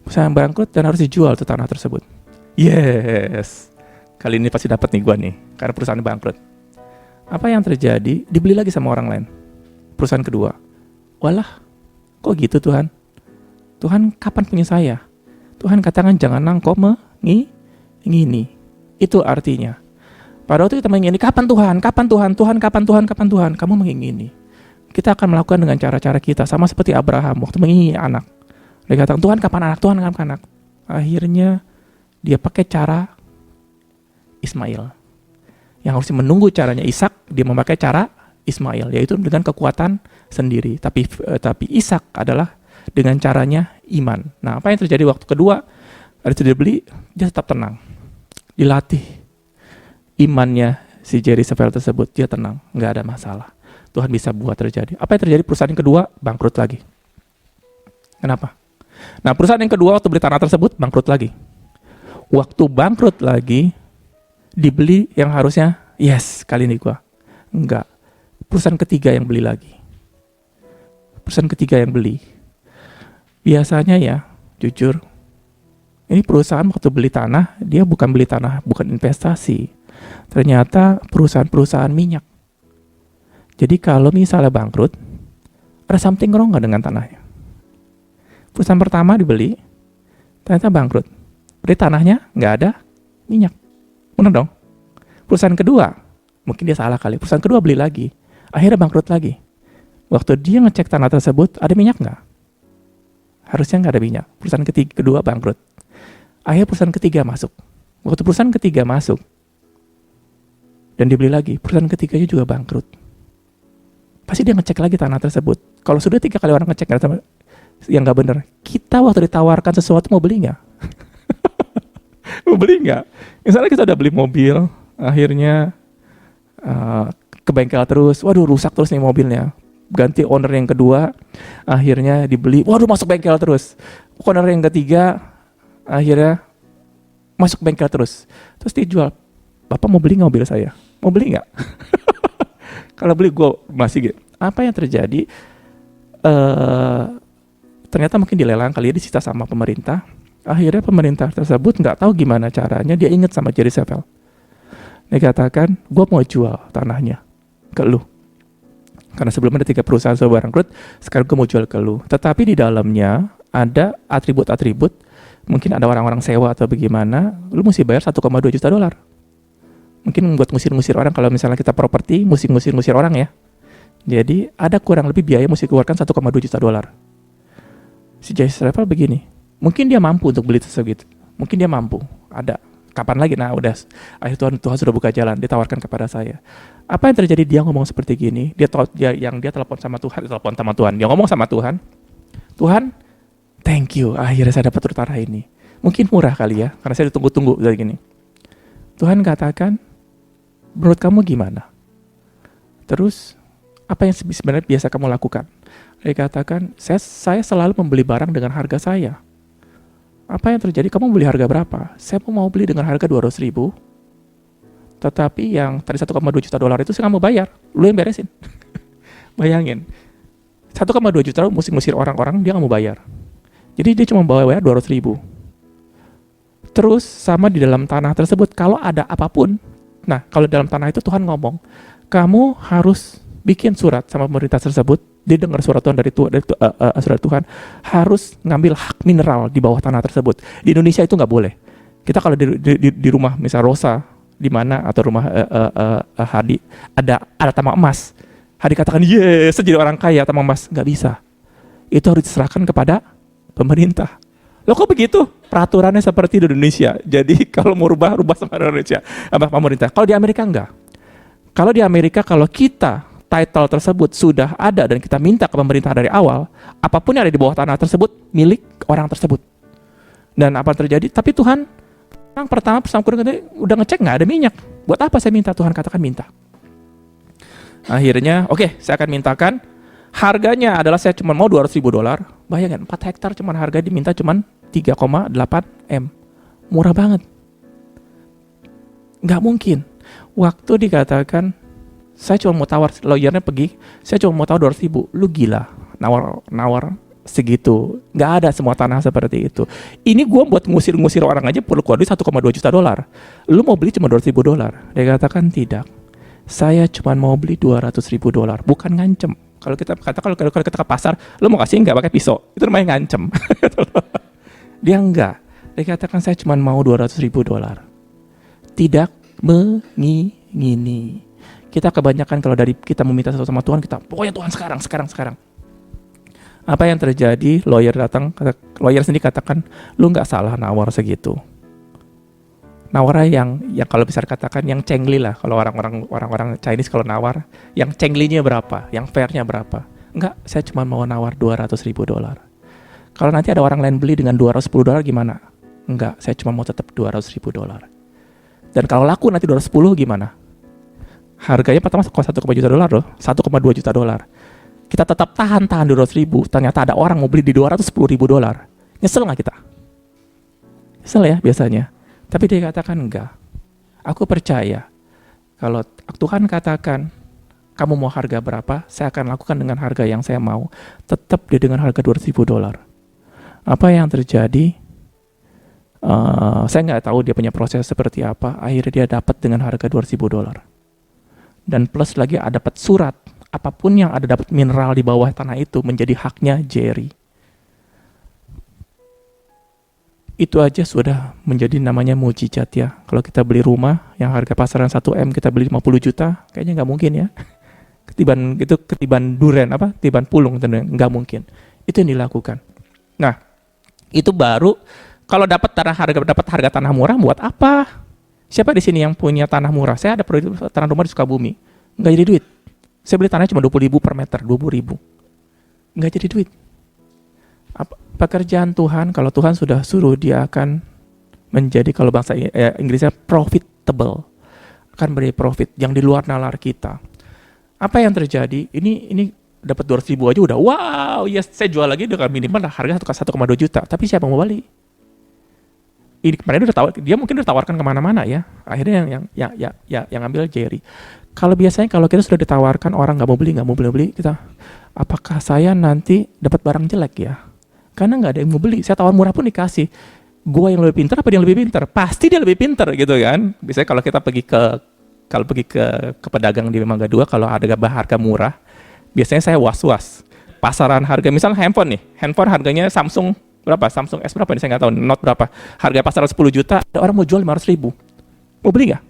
Perusahaan bangkrut dan harus dijual tuh tanah tersebut. Yes, kali ini pasti dapat nih gua nih, karena perusahaan bangkrut. Apa yang terjadi? Dibeli lagi sama orang lain. Perusahaan kedua. Walah, kok gitu Tuhan? Tuhan kapan punya saya? Tuhan katakan jangan engkau mengingini. Itu artinya. Pada waktu kita mengingini, kapan Tuhan? Kapan Tuhan? Tuhan kapan Tuhan? Kapan Tuhan? Kamu mengingini. Kita akan melakukan dengan cara-cara kita, sama seperti Abraham waktu mengingini anak. Dia katakan, Tuhan kapan anak? Tuhan kapan anak? Akhirnya dia pakai cara Ismail. Yang harusnya menunggu caranya Ishak, dia memakai cara Ismail, yaitu dengan kekuatan sendiri. Tapi Ishak adalah dengan caranya iman. Nah, apa yang terjadi waktu kedua? Ada sudah beli, dia tetap tenang. Dilatih imannya si Jerry Savelle tersebut, dia tenang, nggak ada masalah. Tuhan bisa buat terjadi. Apa yang terjadi? Perusahaan yang kedua bangkrut lagi. Kenapa? Nah, perusahaan yang kedua waktu beli tanah tersebut bangkrut lagi. Waktu bangkrut lagi, dibeli yang harusnya, yes, kali ini gua. Enggak. Perusahaan ketiga yang beli lagi. Perusahaan ketiga yang beli. Biasanya ya, jujur, ini perusahaan waktu beli tanah, dia bukan beli tanah, bukan investasi. Ternyata perusahaan-perusahaan minyak. Jadi kalau misalnya bangkrut, ada something wrong nggak dengan tanahnya? Perusahaan pertama dibeli, ternyata bangkrut. Berarti tanahnya nggak ada minyak. Benar dong? Perusahaan kedua, mungkin dia salah kali. Perusahaan kedua beli lagi, akhirnya bangkrut lagi. Waktu dia ngecek tanah tersebut, ada minyak nggak? Harusnya nggak ada minyak. Perusahaan kedua bangkrut. Akhirnya perusahaan ketiga masuk. Waktu perusahaan ketiga masuk, dan dibeli lagi, perusahaan ketiganya juga bangkrut. Pasti dia ngecek lagi tanah tersebut. Kalau sudah 3 kali orang ngecek yang nggak benar, kita waktu ditawarkan sesuatu mau beli nggak? Mau beli nggak? Misalnya kita udah beli mobil, akhirnya ke bengkel terus, waduh rusak terus nih mobilnya. Ganti owner yang kedua, akhirnya dibeli, waduh masuk bengkel terus. Owner yang ketiga, akhirnya masuk bengkel terus. Terus dijual, Bapak mau beli nggak mobil saya? Mau beli nggak? Kalau beli gue masih gitu. Apa yang terjadi? Ternyata mungkin dilelang kali ya, disita sama pemerintah. Akhirnya pemerintah tersebut nggak tahu gimana caranya, dia ingat sama Jerry Savelle. Dia katakan, gue mau jual tanahnya ke lu. Karena sebelumnya ada 3 perusahaan sewa bangkrut, sekarang gue mau jual ke lu. Tetapi di dalamnya ada atribut-atribut, mungkin ada orang-orang sewa atau bagaimana, lu mesti bayar 1,2 juta dolar. Mungkin buat ngusir-ngusir orang, kalau misalnya kita properti, mesti ngusir-ngusir orang ya. Jadi ada kurang lebih biaya mesti keluarkan 1,2 juta dolar. Si Jerry Savelle begini, mungkin dia mampu untuk beli tersebut. Mungkin dia mampu, ada. Kapan lagi? Nah udah, akhirnya Tuhan sudah buka jalan, ditawarkan kepada saya. Apa yang terjadi? Dia ngomong seperti gini, dia telepon sama Tuhan, dia ngomong sama Tuhan, Tuhan, thank you, akhirnya saya dapat tanah ini. Mungkin murah kali ya, karena saya ditunggu-tunggu dari gini. Tuhan katakan, menurut kamu gimana? Terus, apa yang sebenarnya biasa kamu lakukan? Dia katakan, saya selalu membeli barang dengan harga saya. Apa yang terjadi? Kamu beli harga berapa? Saya mau beli dengan harga 200.000. Tetapi yang tadi 1,2 juta dolar itu saya nggak mau bayar. Lu yang beresin. Bayangin. 1,2 juta musir-musir orang-orang, dia nggak mau bayar. Jadi dia cuma bayar 200.000. Terus sama di dalam tanah tersebut, kalau ada apapun, nah kalau dalam tanah itu Tuhan ngomong, kamu harus bikin surat sama pemerintah tersebut, dia dengar surat Tuhan surat Tuhan, harus ngambil hak mineral di bawah tanah tersebut. Di Indonesia itu nggak boleh. Kita kalau di rumah, misal Rosa, di mana atau rumah Hadi, ada tambang emas. Hadi katakan, yes, saya jadi orang kaya tambang emas. Nggak bisa. Itu harus diserahkan kepada pemerintah. Loh kok begitu? Peraturannya seperti di Indonesia. Jadi kalau mau rubah sama Indonesia, sama pemerintah. Kalau di Amerika enggak. Kalau di Amerika, kalau kita title tersebut sudah ada dan kita minta ke pemerintah dari awal, apapun yang ada di bawah tanah tersebut milik orang tersebut. Dan apa yang terjadi? Tapi Tuhan, yang pertama udah ngecek nggak ada minyak. Buat apa saya minta? Tuhan katakan minta. Akhirnya, oke, saya akan mintakan. Harganya adalah saya cuma mau 200.000 dolar. Bayangkan 4 hektar cuma harga diminta cuma 3,8 M. Murah banget. Nggak mungkin. Waktu dikatakan, saya cuma mau tawar, lawyernya pergi, saya cuma mau tawar 200.000. Lu gila, nawar segitu. Nggak ada semua tanah seperti itu. Ini gue buat ngusir-ngusir orang aja perlu keluar duit 1,2 juta dolar. Lu mau beli cuma 200.000 dolar. Dia katakan tidak. Saya cuma mau beli 200.000 dolar, bukan ngancem. Kalau kita ke pasar, lu mau kasih nggak pakai pisau? Itu namanya ngancem. Dia enggak. Dia katakan saya cuma mau 200.000 dolar. Tidak mengingini. Kita kebanyakan kalau dari kita meminta sesuatu sama Tuhan, kita pokoknya Tuhan sekarang. Apa yang terjadi? Lawyer sendiri katakan, lu nggak salah nawar segitu. Nawar yang kalau bisa dikatakan yang cengli lah. Kalau orang-orang Chinese kalau nawar, yang cenglinya berapa? Yang fairnya berapa? Enggak, saya cuma mau nawar 200.000 dolar. Kalau nanti ada orang lain beli dengan 210 dolar gimana? Enggak, saya cuma mau tetap 200.000 dolar. Dan kalau laku nanti 210 gimana? Harganya pertama 1,2 juta dolar loh, 1,2 juta dolar. Kita tetap tahan 200.000, ternyata ada orang mau beli di 210.000 dolar. Nyesel nggak kita? Nyesel ya biasanya. Tapi dia katakan enggak. Aku percaya kalau Tuhan katakan kamu mau harga berapa, saya akan lakukan dengan harga yang saya mau. Tetap dia dengan harga 200.000 dolar. Apa yang terjadi? Saya nggak tahu dia punya proses seperti apa. Akhirnya dia dapat dengan harga 200.000 dolar. Dan plus lagi ada dapat surat. Apapun yang ada dapat mineral di bawah tanah itu menjadi haknya Jerry. Itu aja sudah menjadi namanya mujizat ya. Kalau kita beli rumah yang harga pasaran 1 M kita beli 50 juta, kayaknya nggak mungkin ya. Ketiban duren ketiban pulung, nggak mungkin. Itu yang dilakukan. Nah, itu baru kalau dapat harga tanah murah buat apa? Siapa di sini yang punya tanah murah? Saya ada tanah rumah di Sukabumi, nggak jadi duit. Saya beli tanahnya cuma 20.000 per meter, 20.000. nggak jadi duit. Pekerjaan Tuhan, kalau Tuhan sudah suruh, dia akan menjadi, kalau bahasa Inggrisnya profitable, akan beri profit yang di luar nalar kita. Apa yang terjadi? Ini dapat 200 ribu aja udah wow, yes, saya jual lagi dengan minimal harga 1,2 juta. Tapi siapa mau beli? Ini kemarin dia mungkin udah tawarkan kemana-mana ya. Akhirnya yang ambil Jerry. Kalau biasanya kalau kita sudah ditawarkan orang nggak mau beli, kita apakah saya nanti dapat barang jelek ya? Karena nggak ada yang mau beli. Saya tawar murah pun dikasih. Gua yang lebih pintar apa dia yang lebih pintar? Pasti dia lebih pintar gitu kan. Biasanya kalau kita pergi ke pedagang di Mangga 2, kalau ada harga murah, biasanya saya was-was. Pasaran harga, misalnya handphone harganya Samsung berapa? Samsung S berapa nih? Saya nggak tahu. Note berapa? Harga pasaran 10 juta, ada orang mau jual 500 ribu. Mau beli nggak?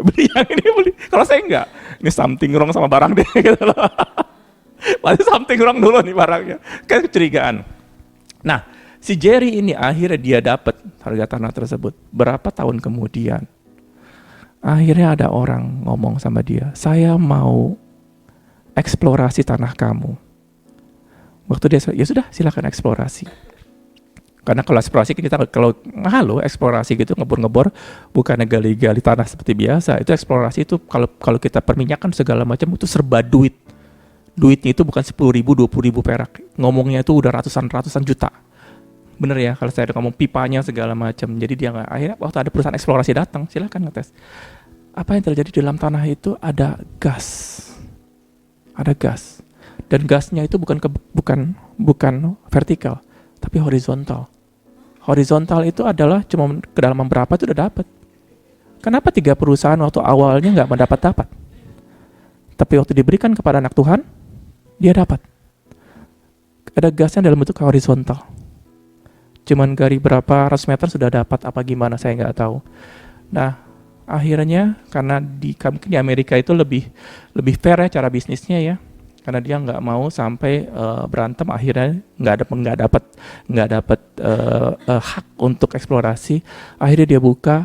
Beli yang ini beli. Kalau saya nggak, ini something wrong sama barang deh gitu loh. Pasti something wrong dulu nih barangnya. Kan kecurigaan. Nah, si Jerry ini akhirnya dia dapat harga tanah tersebut. Berapa tahun kemudian, akhirnya ada orang ngomong sama dia, saya mau eksplorasi tanah kamu. Waktu dia, ya sudah silakan eksplorasi. Karena kalau eksplorasi kita, kalau mahal loh eksplorasi gitu, ngebor-ngebor, bukan gali-gali tanah seperti biasa. Itu eksplorasi itu kalau kita perminyakan segala macam itu serba duit. Duitnya itu bukan 10 ribu, 20 ribu perak. Ngomongnya itu udah ratusan juta. Bener ya, kalau saya ngomong pipanya segala macam. Jadi dia nggak, akhirnya waktu ada perusahaan eksplorasi datang, silakan ngetes. Apa yang terjadi di dalam tanah itu ada gas. Ada gas. Dan gasnya itu bukan vertikal, tapi horizontal. Horizontal itu adalah cuma kedalaman berapa itu udah dapat. Kenapa 3 perusahaan waktu awalnya nggak mendapat? Tapi waktu diberikan kepada anak Tuhan, dia dapat. Ada gasnya dalam bentuk horizontal. Cuman gali berapa ratus meter sudah dapat, apa gimana saya nggak tahu. Nah, akhirnya karena mungkin di Amerika itu lebih fair ya cara bisnisnya ya. Karena dia nggak mau sampai berantem, akhirnya nggak dapat hak untuk eksplorasi. Akhirnya dia buka,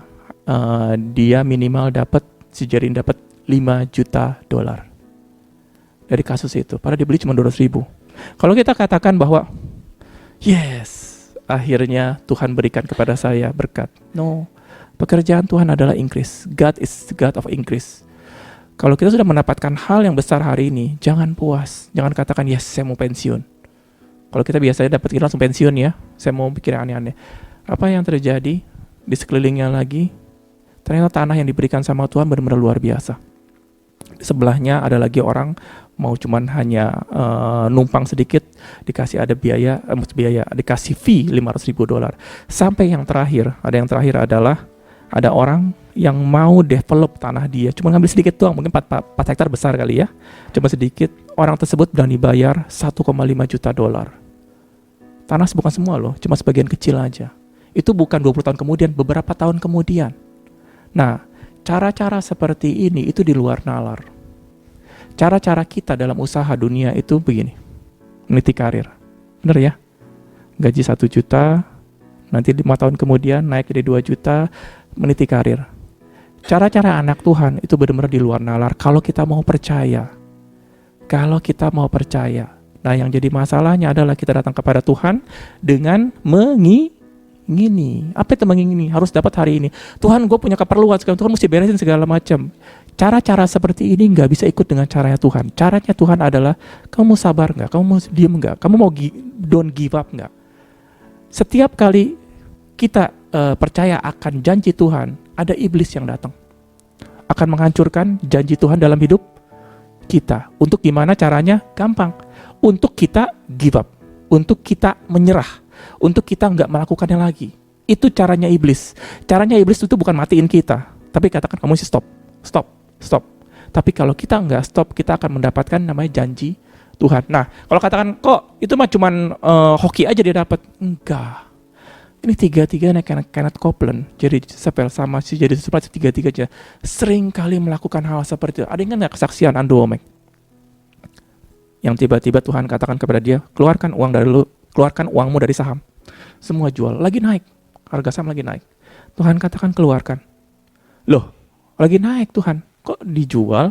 dia minimal si Jerry dapat $5 juta dari kasus itu. Padahal dibeli cuma 200 ribu. Kalau kita katakan bahwa yes, akhirnya Tuhan berikan kepada saya berkat. No, pekerjaan Tuhan adalah increase. God is the God of increase. Kalau kita sudah mendapatkan hal yang besar hari ini, jangan puas. Jangan katakan, yes, saya mau pensiun. Kalau kita biasanya dapat langsung pensiun ya, saya mau pikir aneh-aneh. Apa yang terjadi di sekelilingnya lagi, ternyata tanah yang diberikan sama Tuhan benar-benar luar biasa. Di sebelahnya ada lagi orang, mau cuman hanya numpang sedikit, dikasih dikasih fee $500 ribu. Sampai yang terakhir adalah ada orang yang mau develop tanah dia, cuma ngambil sedikit doang, mungkin 4 hektar besar kali ya, cuma sedikit. Orang tersebut berani bayar $1,5 juta. Tanah bukan semua loh, cuma sebagian kecil aja. Itu bukan 20 tahun kemudian, beberapa tahun kemudian. Nah, cara-cara seperti ini itu di luar nalar. Cara-cara kita dalam usaha dunia itu begini, meniti karir. Bener ya? Gaji 1 juta, nanti 5 tahun kemudian naik jadi 2 juta, meniti karir. Cara-cara anak Tuhan itu benar-benar di luar nalar kalau kita mau percaya. Nah, yang jadi masalahnya adalah kita datang kepada Tuhan dengan mengingini. Apa itu mengingini? Harus dapat hari ini. Tuhan, gue punya keperluan sekarang. Tuhan mesti beresin segala macam. Cara-cara seperti ini nggak bisa ikut dengan caranya Tuhan. Caranya Tuhan adalah, kamu mau sabar nggak? Kamu mau diem nggak? Kamu mau don't give up nggak? Setiap kali kita percaya akan janji Tuhan, ada iblis yang datang. Akan menghancurkan janji Tuhan dalam hidup kita. Untuk gimana caranya? Gampang. Untuk kita give up. Untuk kita menyerah. Untuk kita nggak melakukannya lagi. Itu caranya iblis. Caranya iblis itu bukan matiin kita. Tapi katakan, kamu mesti stop. Tapi kalau kita nggak stop, kita akan mendapatkan namanya janji Tuhan. Nah, kalau katakan, kok itu mah cuman hoki aja dia dapat. Enggak. Ini tiga-tiganya Kenneth Copeland, jadi Sepel sama si jadi seperti tiga-tiganya sering kali melakukan hal seperti itu. Ada yang nggak kesaksian Ando Omek? Yang tiba-tiba Tuhan katakan kepada dia, keluarkan uangmu dari saham. Semua jual, lagi naik, harga saham lagi naik. Tuhan katakan keluarkan. Loh, lagi naik Tuhan, kok dijual?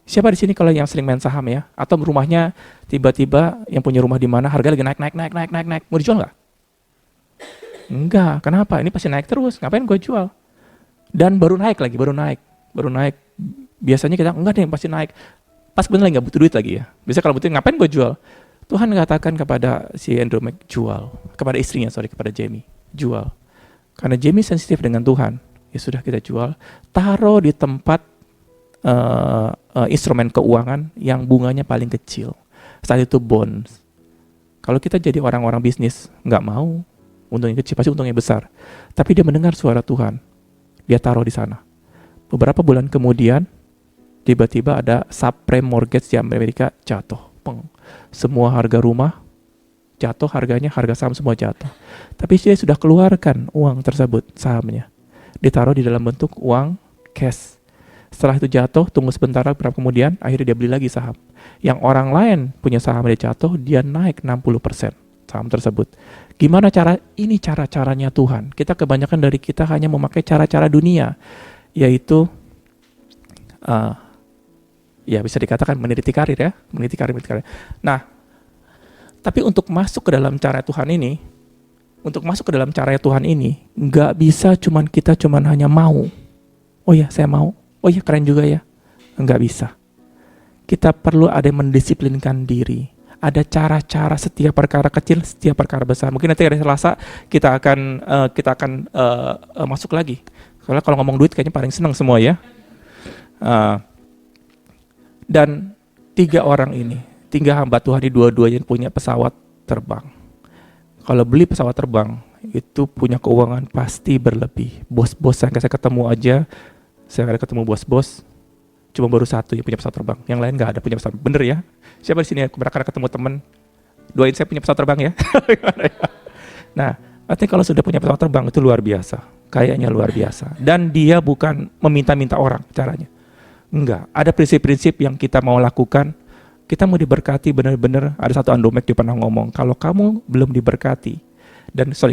Siapa di sini kalau yang sering main saham ya? Atau rumahnya tiba-tiba yang punya rumah di mana harga lagi naik. Mau dijual nggak? Enggak. Kenapa? Ini pasti naik terus. Ngapain gue jual? Dan baru naik. Biasanya kita enggak deh, pasti naik. Pas bener lagi nggak butuh duit lagi ya. Biasanya kalau butuh ngapain gue jual? Tuhan katakan kepada si Andrew Mac, jual. Kepada kepada Jamie, jual. Karena Jamie sensitif dengan Tuhan. Ya sudah, kita jual. Taruh di tempat instrumen keuangan yang bunganya paling kecil. Saat itu bonds. Kalau kita jadi orang-orang bisnis, nggak mau untungnya kecil, pasti untungnya besar. Tapi dia mendengar suara Tuhan, dia taruh di sana. Beberapa bulan kemudian, tiba-tiba ada subprime mortgage di Amerika jatuh. Peng. Semua harga rumah jatuh, harga saham semua jatuh. Tapi dia sudah keluarkan uang tersebut, sahamnya. Ditaruh di dalam bentuk uang cash. Setelah itu jatuh, tunggu sebentar, berapa kemudian, akhirnya dia beli lagi saham. Yang orang lain punya saham dia jatuh, dia naik 60% saham tersebut. Gimana cara? Ini cara-caranya Tuhan. Kita kebanyakan dari kita hanya memakai cara-cara dunia, yaitu ya bisa dikatakan meniti karir. Nah, tapi untuk masuk ke dalam cara Tuhan ini, nggak bisa kita hanya mau. Oh ya, saya mau. Oh iya, keren juga ya. Enggak bisa. Kita perlu ada yang mendisiplinkan diri. Ada cara-cara setiap perkara kecil, setiap perkara besar. Mungkin nanti hari Selasa kita akan masuk lagi. Soalnya kalau ngomong duit kayaknya paling senang semua ya. Dan 3 orang ini, 3 hamba Tuhan ini dua-duanya punya pesawat terbang. Kalau beli pesawat terbang, itu punya keuangan pasti berlebih. Bos-bos yang saya ketemu aja, saya ada ketemu bos-bos, cuma baru 1 yang punya pesawat terbang. Yang lain nggak ada punya pesawat. Bener ya? Siapa di sini ya? Karena ketemu teman, doain saya punya pesawat terbang ya. Nah, artinya kalau sudah punya pesawat terbang itu luar biasa. Kayaknya luar biasa. Dan dia bukan meminta-minta orang caranya. Enggak. Ada prinsip-prinsip yang kita mau lakukan. Kita mau diberkati benar-benar. Ada satu Andomek dia pernah ngomong, kalau kamu belum diberkati,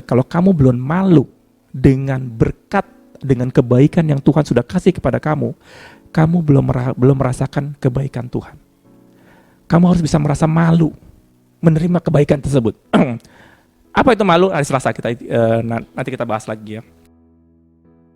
kalau kamu belum malu dengan berkat, dengan kebaikan yang Tuhan sudah kasih kepada kamu belum merasakan kebaikan Tuhan. Kamu harus bisa merasa malu menerima kebaikan tersebut. Apa itu malu? Hari Selasa nanti kita bahas lagi ya.